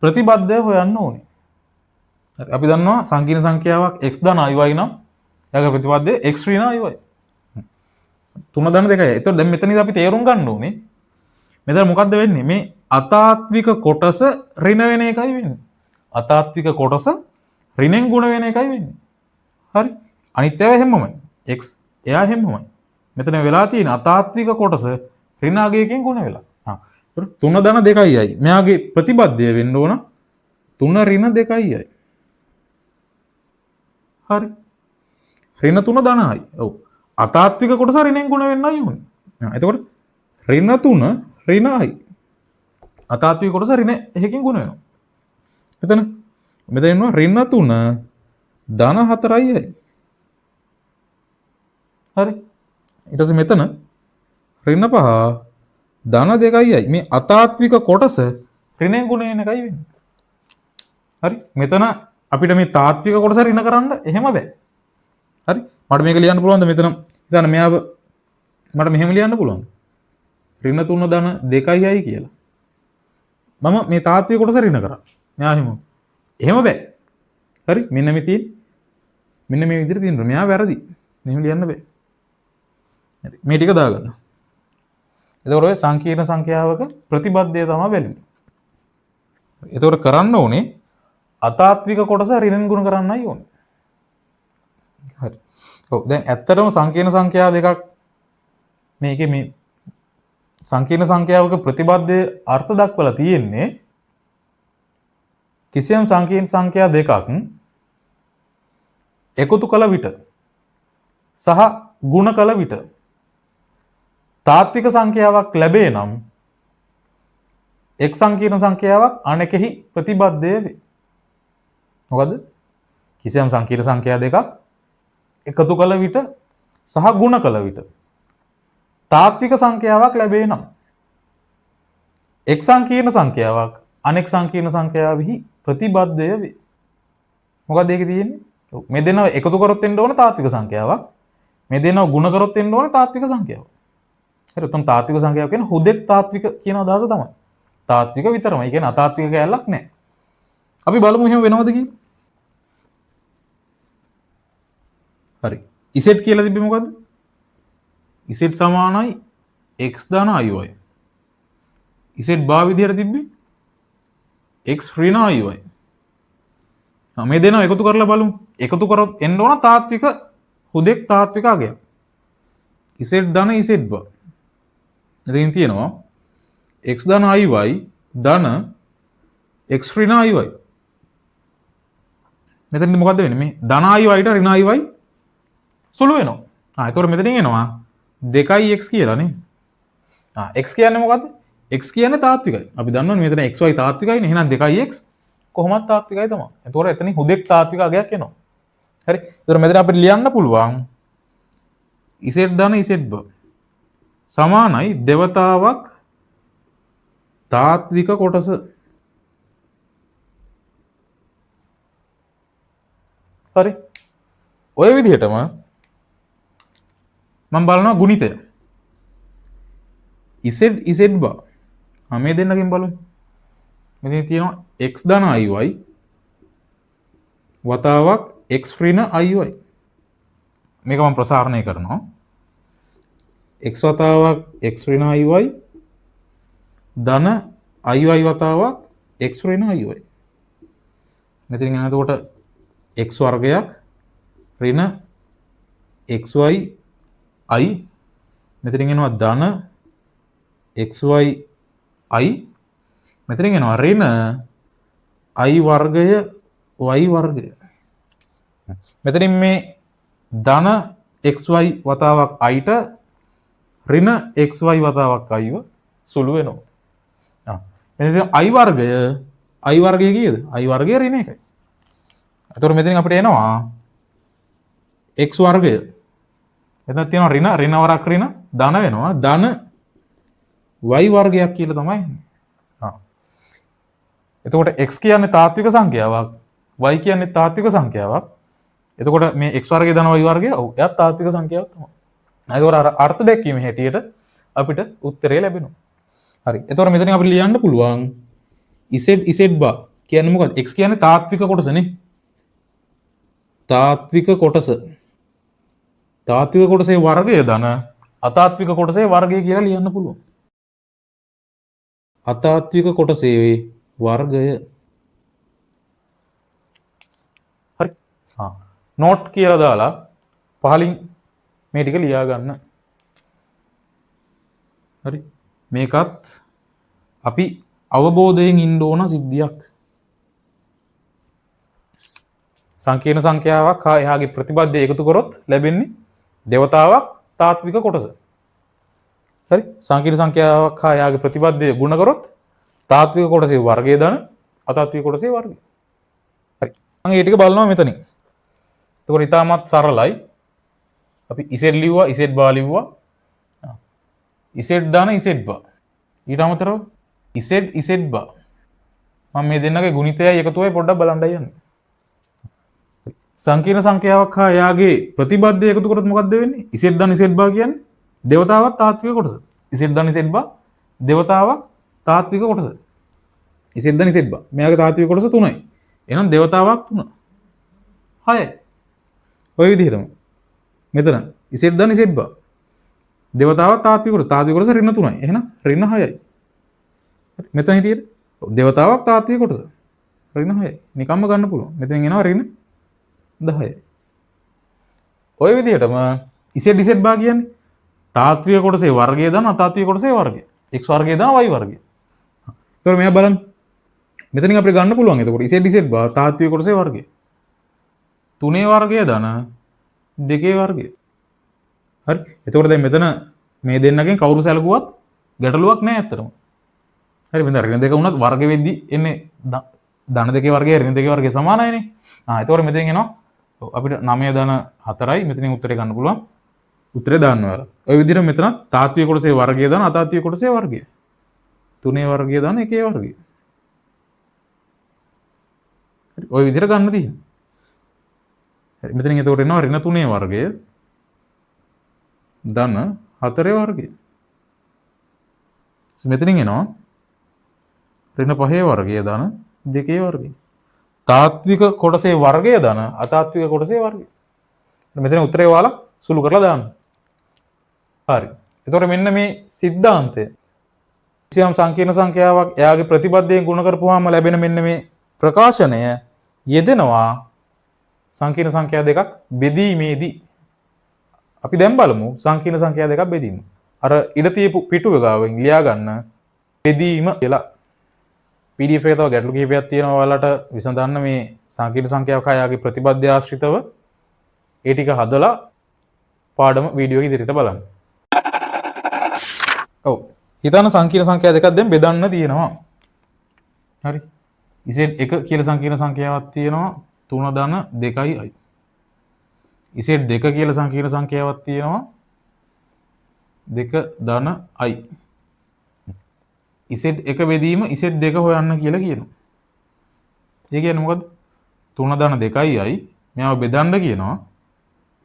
ප්‍රතිබද්ධය හොයන්න ඕනේ හරි අපි දන්නවා සංකීර්ණ සංඛ්‍යාවක් x ධන iy නම් එයාගේ ප්‍රතිබද්ධය x ඍණ iy 3 ධන 2යි එතකොට දැන් මෙතනදී අපි තේරුම් ගන්න ඕනේ මෙතන මොකද්ද වෙන්නේ මේ අතාත්වික කොටස ඍණ වෙන එකයි වෙන්නේ අතාත්වික කොටස ඍණෙන් ගුණ වෙන එකයි වෙන්නේ හරි අනිත් ඒවා හැමමයි x එයා හැමමයි මෙතන වෙලා තියෙන අතාත්වික කොටස ඍණ අගයකින් ගුණ වෙලා හා 3 ධන 2යි මෙයාගේ ප්‍රතිබද්ධය වෙන්න ඕන 3 ඍණ 2යි හරි ඍණ 3 ධනයි ඔව් අතාත්වික කොටස ඍණෙන් ගුණ වෙන්නයි ඕනේ එතකොට ඍණ 3 ඍණයි අතාත්වික කොටස ඍණ එකකින් ගුණ වෙනවා මෙතන එනවා ඍණ 3 ධන 4යි හරි ඊට පස්සේ මෙතන ඍණ 5 ධන 2යි මේ අතාත්වික කොටස ඍණෙන් ගුණ වෙන එකයි වෙන්නේ හරි මෙතන අපිට මේ තාත්වික කොටස ඍණ කරන්න එහෙම බෑ හරි මට මේක ලියන්න පුළුවන්ද මෙතන හිතන්න මෙයාව මට මෙහෙම ලියන්න පුළුවන්ද ඍණ 3 ධන 2යි කියලා මම මේ තාත්වික කොටස ඍණ කරා මෙයා එහෙම බෑ හරි මෙන්න මේ තියෙන මෙන්න මේ විදිහට තියෙනවා මෙයා වැරදි මෙහෙම ලියන්න බෑ හරි මේ ටික දාගන්න එතකොට ඔය සංකීර්ණ සංඛ්‍යාවක ප්‍රතිබද්ධය තමයි බැලුවේ එතකොට කරන්න ඕනේ අතාත්වික කොටස ඍණෙන් ගුණ කරන්නයි ඕනේ හරි ඔව් දැන් ඇත්තටම සංකීර්ණ සංඛ්‍යා දෙකක් මේකේ මේ සංකීර්ණ සංඛ්‍යාවක ප්‍රතිබද්ධය අර්ථ දක්වලා තියෙන්නේ කිසියම් සංකීර්ණ සංඛ්‍යා දෙකක් එකතු කළ විට සහ ගුණ කළ විට තාත්වික සංඛ්‍යාවක් ලැබේ නම් එක් සංකීර්ණ සංඛ්‍යාවක් අනෙකෙහි ප්‍රතිබද්ධය වේ. මොකද කිසියම් සංකීර්ණ සංඛ්‍යා දෙකක් එකතු කළ විට සහ ගුණ කළ විට තාත්වික සංඛ්‍යාවක් ලැබේ නම් එක් සංකීර්ණ සංඛ්‍යාවක් අනෙක් සංකීර්ණ සංඛ්‍යාවෙහි ප්‍රතිබද්ධය වේ. මොකක්ද ඒකේ තියෙන්නේ? මේ දෙනව එකතු කරොත් එන්න ඕන තාත්වික සංඛ්‍යාවක්. මේ දෙනව ගුණ කරොත් එන්න ඕන තාත්වික සංඛ්‍යාවක්. හරි උතන තාත්වික සංඛ්‍යාව කියන්නේ හුදෙක් තාත්වික කියන අදහස තමයි. තාත්වික විතරමයි. කියන්නේ අතාත්වික කැලලක් නැහැ. අපි බලමු එහෙම වෙනවද කියලා. හරි. z කියලා තිබ්බේ මොකද්ද? z සමානයි x ධන iy. z භා විදියට තිබ්බේ x ඍණ iy. මේ දෙනවා එකතු කරලා බලමු. එකතු කරොත් එන්න ඕන තාත්වික හුදෙක් තාත්වික අගයක්. z ධන z භා. එතකින් තියෙනවා x ධන iy ධන x ඍණ iy. මෙතනදී මොකද්ද වෙන්නේ? මේ ධන iy ට ඍණ iy සුළු වෙනවා. ඒතකොට මෙතනින් එනවා 2x කියලා නේ. x කියන්නේ මොකද්ද? x කියන්නේ තාත්විකයි. අපි දන්නවනේ මෙතන xy තාත්විකයිනේ. එහෙනම් 2x කොහොමත් තාත්විකයි තමයි. ඒතකොට එතනින් හුදෙක් තාත්වික අගයක් එනවා. හරි. ඒතකොට මෙතන අපිට ලියන්න පුළුවන් z ධන z භ සමානයි දෙවතාවක් තාත්වික කොටස. හරි. ඔය විදිහටම මම බලනවා ගුණිතය. z භ මේ දෙන්නකින් බලමු. මෙතන තියෙනවා x ධන iy වතාවක් x ඍණ iy. මේක මම ප්‍රසාරණය කරනවා. x වතාවක් x ඍණ iy ධන iy වතාවක් x ඍණ iy. මෙතනින් යන එතකොට x වර්ගයක් ඍණ xy i මෙතනින් එනවා ධන xy i මෙතනින් එනවා ඍණ i වර්ගය y වර්ගය. මෙතනින් මේ ධන xy වතාවක් i ට ඍණ xy වතාවක් i ව සුළු වෙනවා. මෙතන i වර්ගය කීයද? i වර්ගය ඍණ 1යි. එතකොට මෙතනින් අපිට එනවා x වර්ගය. එතන තියෙනවා ඍණ වරක් ඍණ ධන වෙනවා ධන y වර්ගයක් කියලා තමයි. එතකොට x කියන්නේ තාත්වික සංඛ්‍යාවක් y කියන්නේ තාත්වික සංඛ්‍යාවක්. එතකොට මේ x වර්ගය ධන y වර්ගය ඔව් එයාත් තාත්වික සංඛ්‍යාවක් තමයි. ඒකෝර අර අර්ථ දැක්වීම හැටියට අපිට උත්තරය ලැබෙනවා. හරි. එතකොට මෙතන අපිට ලියන්න පුළුවන් z bar කියන්නේ මොකක්ද? x කියන්නේ තාත්වික කොටසනේ. තාත්වික කොටස. තාත්වික කොටසේ වර්ගය ධන අතාත්වික කොටසේ වර්ගය කියලා ලියන්න පුළුවන්. අතාත්වික කොටසේ වර්ගය. හරි. නෝට් කියලා දාලා පහලින් මේ ටික ලියා ගන්න. හරි. මේකත් අපි අවබෝධයෙන් ඉන්න ඕන සිද්ධියක්. සංකීර්ණ සංඛ්‍යාවක් හා එහාගේ ප්‍රතිබද්ධය එකතු කරොත් ලැබෙන්නේ දේවතාවක් තාත්වික කොටස. හරි. සංකීර්ණ සංඛ්‍යාවක් හා එහාගේ ප්‍රතිබද්ධය ගුණ කරොත් තාත්වික කොටසේ වර්ගය ධන අතාත්වික කොටසේ වර්ගය. හරි. මම මේ ටික බලනවා මෙතනින්. එතකොට ඉතාමත් සරලයි. අපි z ලිව්වා, z bar ලිව්වා. z දාන z bar. ඊට අමතරව z bar. මම මේ දෙන්නගේ ගුණිතයයි එකතුවයි පොඩ්ඩක් බලන්න යන්නේ. සංකීර්ණ සංඛ්‍යාවක් හා එයාගේ ප්‍රතිබද්ධය එකතු කරොත් මොකක්ද වෙන්නේ? z දාන z bar කියන්නේ දේවතාවක් තාත්වික කොටස. z දාන z bar දේවතාවක් තාත්වික කොටස. z දාන z bar. මෙයාගේ තාත්වික කොටස 3යි. එහෙනම් දේවතාවක් 3. 6යි. ඔය විදිහටම මෙතන z දාන z bar දේවතාවක් තාත්වික කොටස. තාත්වික කොටස ඍණ 3යි. එහෙනම් ඍණ 6යි. මෙතන හිටියේ දේවතාවක් තාත්වික කොටස. ඍණ 6යි. නිකම්ම ගන්න පුළුවන්. මෙතෙන් එනවා ඍණ 10යි. ඔය විදිහටම z bar කියන්නේ තාත්වික කොටසේ වර්ගය ධන අතාත්වික කොටසේ වර්ගය. x වර්ගය ධන y වර්ගය. ඒතකොට මෙයා බලන්න. මෙතනින් අපිට ගන්න පුළුවන්. එතකොට z bar තාත්වික කොටසේ වර්ගය. 3 වර්ගය ධන 2 වර්ගය. හරි. එතකොට දැන් මෙතන මේ දෙන්නගෙන් කවුරු සැලකුවත් ගැටලුවක් නැහැ ඇත්තටම. හරි. මෙතන ඍණ 2 වුණත් වර්ග වෙද්දී එන්නේ ධන 2 වර්ගය ඍණ 2 වර්ගය සමානයිනේ. එතකොට මෙතෙන් එනවා අපිට 9 ධන 4යි මෙතනින් උත්තරේ ගන්න පුළුවන්. උත්තරේ දාන්න ඕන. ඔය විදිහට මෙතන තාත්වික කොටසේ වර්ගය ධන අතාත්වික කොටසේ වර්ගය. 3 වර්ගය ධන 1 වර්ගය. හරි. ඔය විදිහට ගන්න තියෙන්නේ. හරි. මෙතනින් එතකොට එනවා ඍණ 3 වර්ගය ධන 4 වර්ගය. මෙතනින් එනවා ඍණ 5 වර්ගය ධන 2 වර්ගය. තාත්වික කොටසේ වර්ගය ධන අතාත්වික කොටසේ වර්ගය. මෙතන උත්තරේ ඔයාලා සුළු කරලා දාන්න. හරි. එතකොට මෙන්න මේ සිද්ධාන්තය. කිසියම් සංකීර්ණ සංඛ්‍යාවක් එයාගේ ප්‍රතිබද්ධයෙන් ගුණ කරපුවාම ලැබෙන මෙන්න මේ ප්‍රකාශනය යෙදෙනවා සංකීර්ණ සංඛ්‍යා දෙකක් බෙදීමේදී. අපි දැන් බලමු සංකීර්ණ සංඛ්‍යා දෙකක් බෙදීම. අර ඉඩ තියපු පිටුව ගාවෙන් ලියා ගන්න බෙදීම කියලා. PDF එකේ තව ගැටලු කිහිපයක් තියෙනවා ඔයාලට විසඳන්න මේ සංකීර්ණ සංඛ්‍යාවක් හායාගේ ප්‍රතිබද්ධය ආශ්‍රිතව ඒ ටික හදලා පාඩම වීඩියෝ එක ඉදිරියට බලන්න. ඔව්. හිතන්න සංකීර්ණ සංඛ්‍යා දෙකක් දැන් බෙදන්න තියෙනවා. හරි. z1 කියලා සංකීර්ණ සංඛ්‍යාවක් තියෙනවා 3 ධන 2යි. z2 කියලා සංකීර්ණ සංඛ්‍යාවක් තියෙනවා 2 ධන i. z1 බෙදීම z2 හොයන්න කියලා කියනවා. ඒ කියන්නේ මොකද්ද? 3 ධන 2යි මෙයාව බෙදන්න කියනවා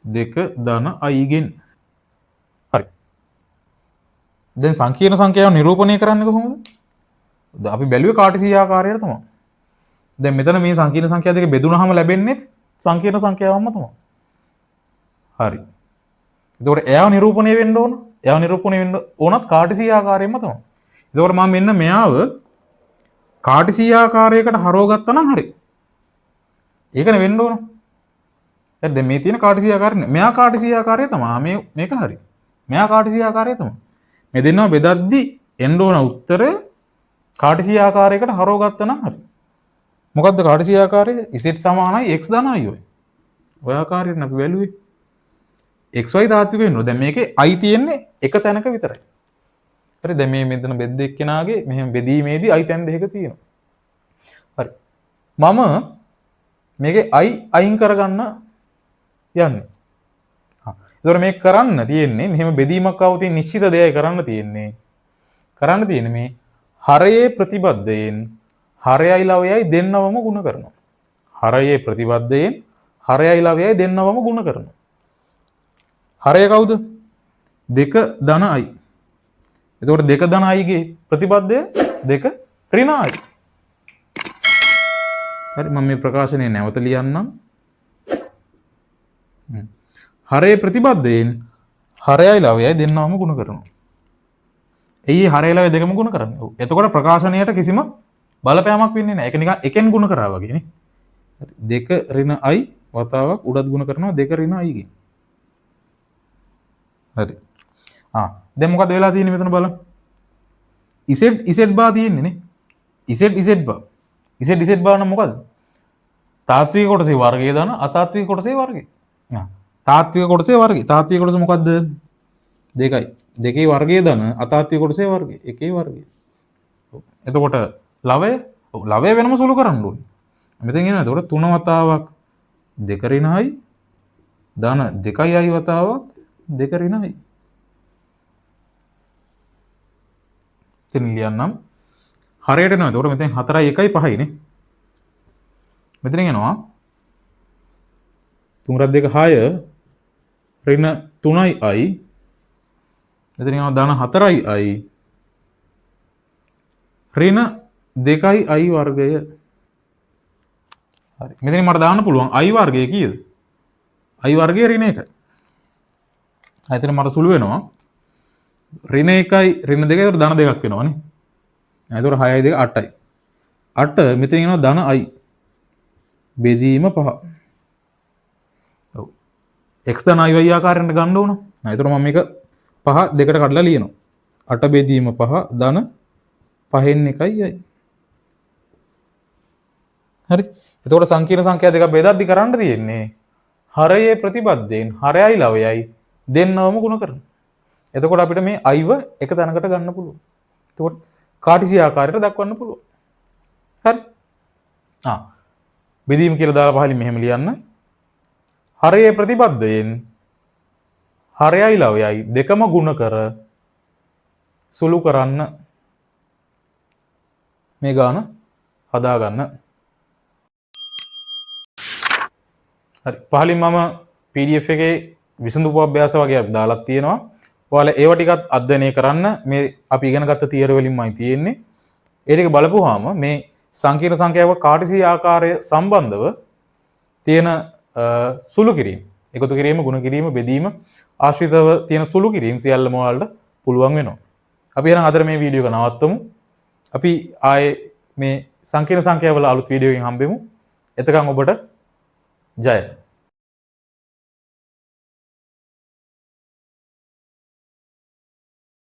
2 ධන i ගෙන්. හරි. දැන් සංකීර්ණ සංඛ්‍යාව නිරූපණය කරන්නේ කොහොමද? අපි බැලුවේ කාටසීය ආකාරයට තමයි. දැන් මෙතන මේ සංකීර්ණ සංඛ්‍යා දෙක බෙදුනහම ලැබෙන්නේ සංකීර්ණ සංඛ්‍යාවක්ම තමයි. හරි. එතකොට එයාව නිරූපණය වෙන්න ඕන. එයාව නිරූපණය වෙන්න ඕනත් කාටසීය ආකාරයෙන්ම තමයි. එතකොට මම මෙන්න මෙයාව කාටසීය ආකාරයකට හරවගත්තා නම් හරි. ඒකනේ වෙන්න ඕන. දැන් මේ තියෙන කාටසීය ආකාරය නේ. මෙයා කාටසීය ආකාරය තමයි. මේක හරි. මෙයා කාටසීය ආකාරය තමයි. මේ දෙන්නව බෙදද්දි එන්න ඕන උත්තරය කාටසීය ආකාරයකට හරවගත්තා නම් හරි. මොකද්ද කාටසීය ආකාරය? z සමානයි x ධන i. ඔය ආකාරයෙන් අපි බැලුවේ. xy තාත්වික වෙනවා. දැන් මේකේ i තියෙන්නේ එක තැනක විතරයි. හරි. දැන් මේ මෙතන බෙද්ද එක්කෙනාගේ මෙහෙම බෙදීමේදී i තැන් දෙකක තියෙනවා. හරි. මම මේකේ i අයින් කරගන්න යන්නේ. ඒතකොට මේක කරන්න තියෙන්නේ මෙහෙම බෙදීමක් ආව තියෙන නිශ්චිත දෙයයි කරන්න තියෙන්නේ. කරන්න තියෙන්නේ මේ හරයේ ප්‍රතිබද්ධයෙන් හරයයි ලවයයි දෙන්නවම ගුණ කරනවා. හරයේ ප්‍රතිබද්ධයෙන් හරයයි ලවයයි දෙන්නවම ගුණ කරනවා. හරය කවුද? 2 ධන i. එතකොට 2 ධන i ගේ ප්‍රතිබද්ධය 2 ඍණ i. හරි මම මේ ප්‍රකාශනය නැවත ලියන්නම්. හරයේ ප්‍රතිබද්ධයෙන් හරයයි ලවයයි දෙන්නවම ගුණ කරනවා. එයි හරයයි ලවයයි දෙකම ගුණ කරන්නේ. ඔව්. එතකොට ප්‍රකාශනයට කිසිම බලපෑමක් වෙන්නේ නැහැ. ඒක නිකන් එකෙන් ගුණ කරා වගේ නේ. හරි 2 ඍණ i වතාවක් උඩත් ගුණ කරනවා 2 ඍණ i ගෙන්. හරි. දැන් මොකද වෙලා තියෙන්නේ මෙතන බලන්න. z බා තියෙන්නේ නේ. z බා. z බා නම් මොකද්ද? තාත්වික කොටසේ වර්ගය දාන අතාත්වික කොටසේ වර්ගය. තාත්වික කොටසේ වර්ගය. තාත්වික කොටස මොකද්ද? 2යි. 2ේ වර්ගය දාන අතාත්වික කොටසේ වර්ගය. 1ේ වර්ගය. එතකොට ලවය ලවය වෙනම සුළු කරන්න ඕනේ. මෙතන එනවා. එතකොට 3 වතාවක් 2 ඍණ i දාන 2යි i වතාවක් 2 ඍණ i. ඉතින් ලියන්නම්. හරියට එනවා. එතකොට මෙතෙන් 4යි 1යි 5යි නේ. මෙතන එනවා 3 2 6 ඍණ 3යි i. මෙතන එනවා ධන 4යි i ඍණ 2යි i වර්ගය. හරි. මෙතන මට දාන්න පුළුවන් i වර්ගය කීයද? i වර්ගය ඍණ 1යි. එතන මට සුළු වෙනවා ඍණ 1යි ඍණ 2යි ඒකට ධන 2ක් වෙනවනේ. එතකොට 6යි 2 8යි. 8 මෙතන එනවා ධන i බෙදීම 5. ඔව්. x ධන i y ආකාරයෙන් ගන්න ඕන. එතකොට මම මේක 5 2කට කඩලා ලියනවා. 8 බෙදීම 5 ධන 5න් 1යි i. හරි. එතකොට සංකීර්ණ සංඛ්‍යා දෙක බෙදද්දි කරන්න තියෙන්නේ හරයේ ප්‍රතිබද්ධයෙන් හරයයි ලවයයි දෙන්නවම ගුණ කරනවා. එතකොට අපිට මේ i ව එක තැනකට ගන්න පුළුවන්. එතකොට කාටිසි ආකාරයට දක්වන්න පුළුවන්. හරි. බෙදීම කියලා දාලා පහලින් මෙහෙම ලියන්න. හරයේ ප්‍රතිබද්ධයෙන් හරයයි ලවයයි දෙකම ගුණ කර සුළු කරන්න මේ ගාන හදාගන්න. හරි. පහලින් මම PDF එකේ විසඳුපු අභ්‍යාස වගේක් දාලා තියෙනවා. ඔයාලා ඒව ටිකත් අධ්‍යයනය කරන්න. මේ අපි ඉගෙන ගත්ත තියරි වලින්මයි තියෙන්නේ. ඒ ටික බලපුවාම මේ සංකීර්ණ සංඛ්‍යාවක කාටිසි ආකාරය සම්බන්ධව තියෙන සුළු කිරීම, එකතු කිරීම, ගුණ කිරීම, බෙදීම ආශ්‍රිතව තියෙන සුළු කිරීම සියල්ලම ඔයාලට පුළුවන් වෙනවා. අපි එහෙනම් අද මේ වීඩියෝ එක නවත්තමු. අපි ආයේ මේ සංකීර්ණ සංඛ්‍යාවල අලුත් වීඩියෝ එකකින් හම්බෙමු. එතකන් ඔබට ජය.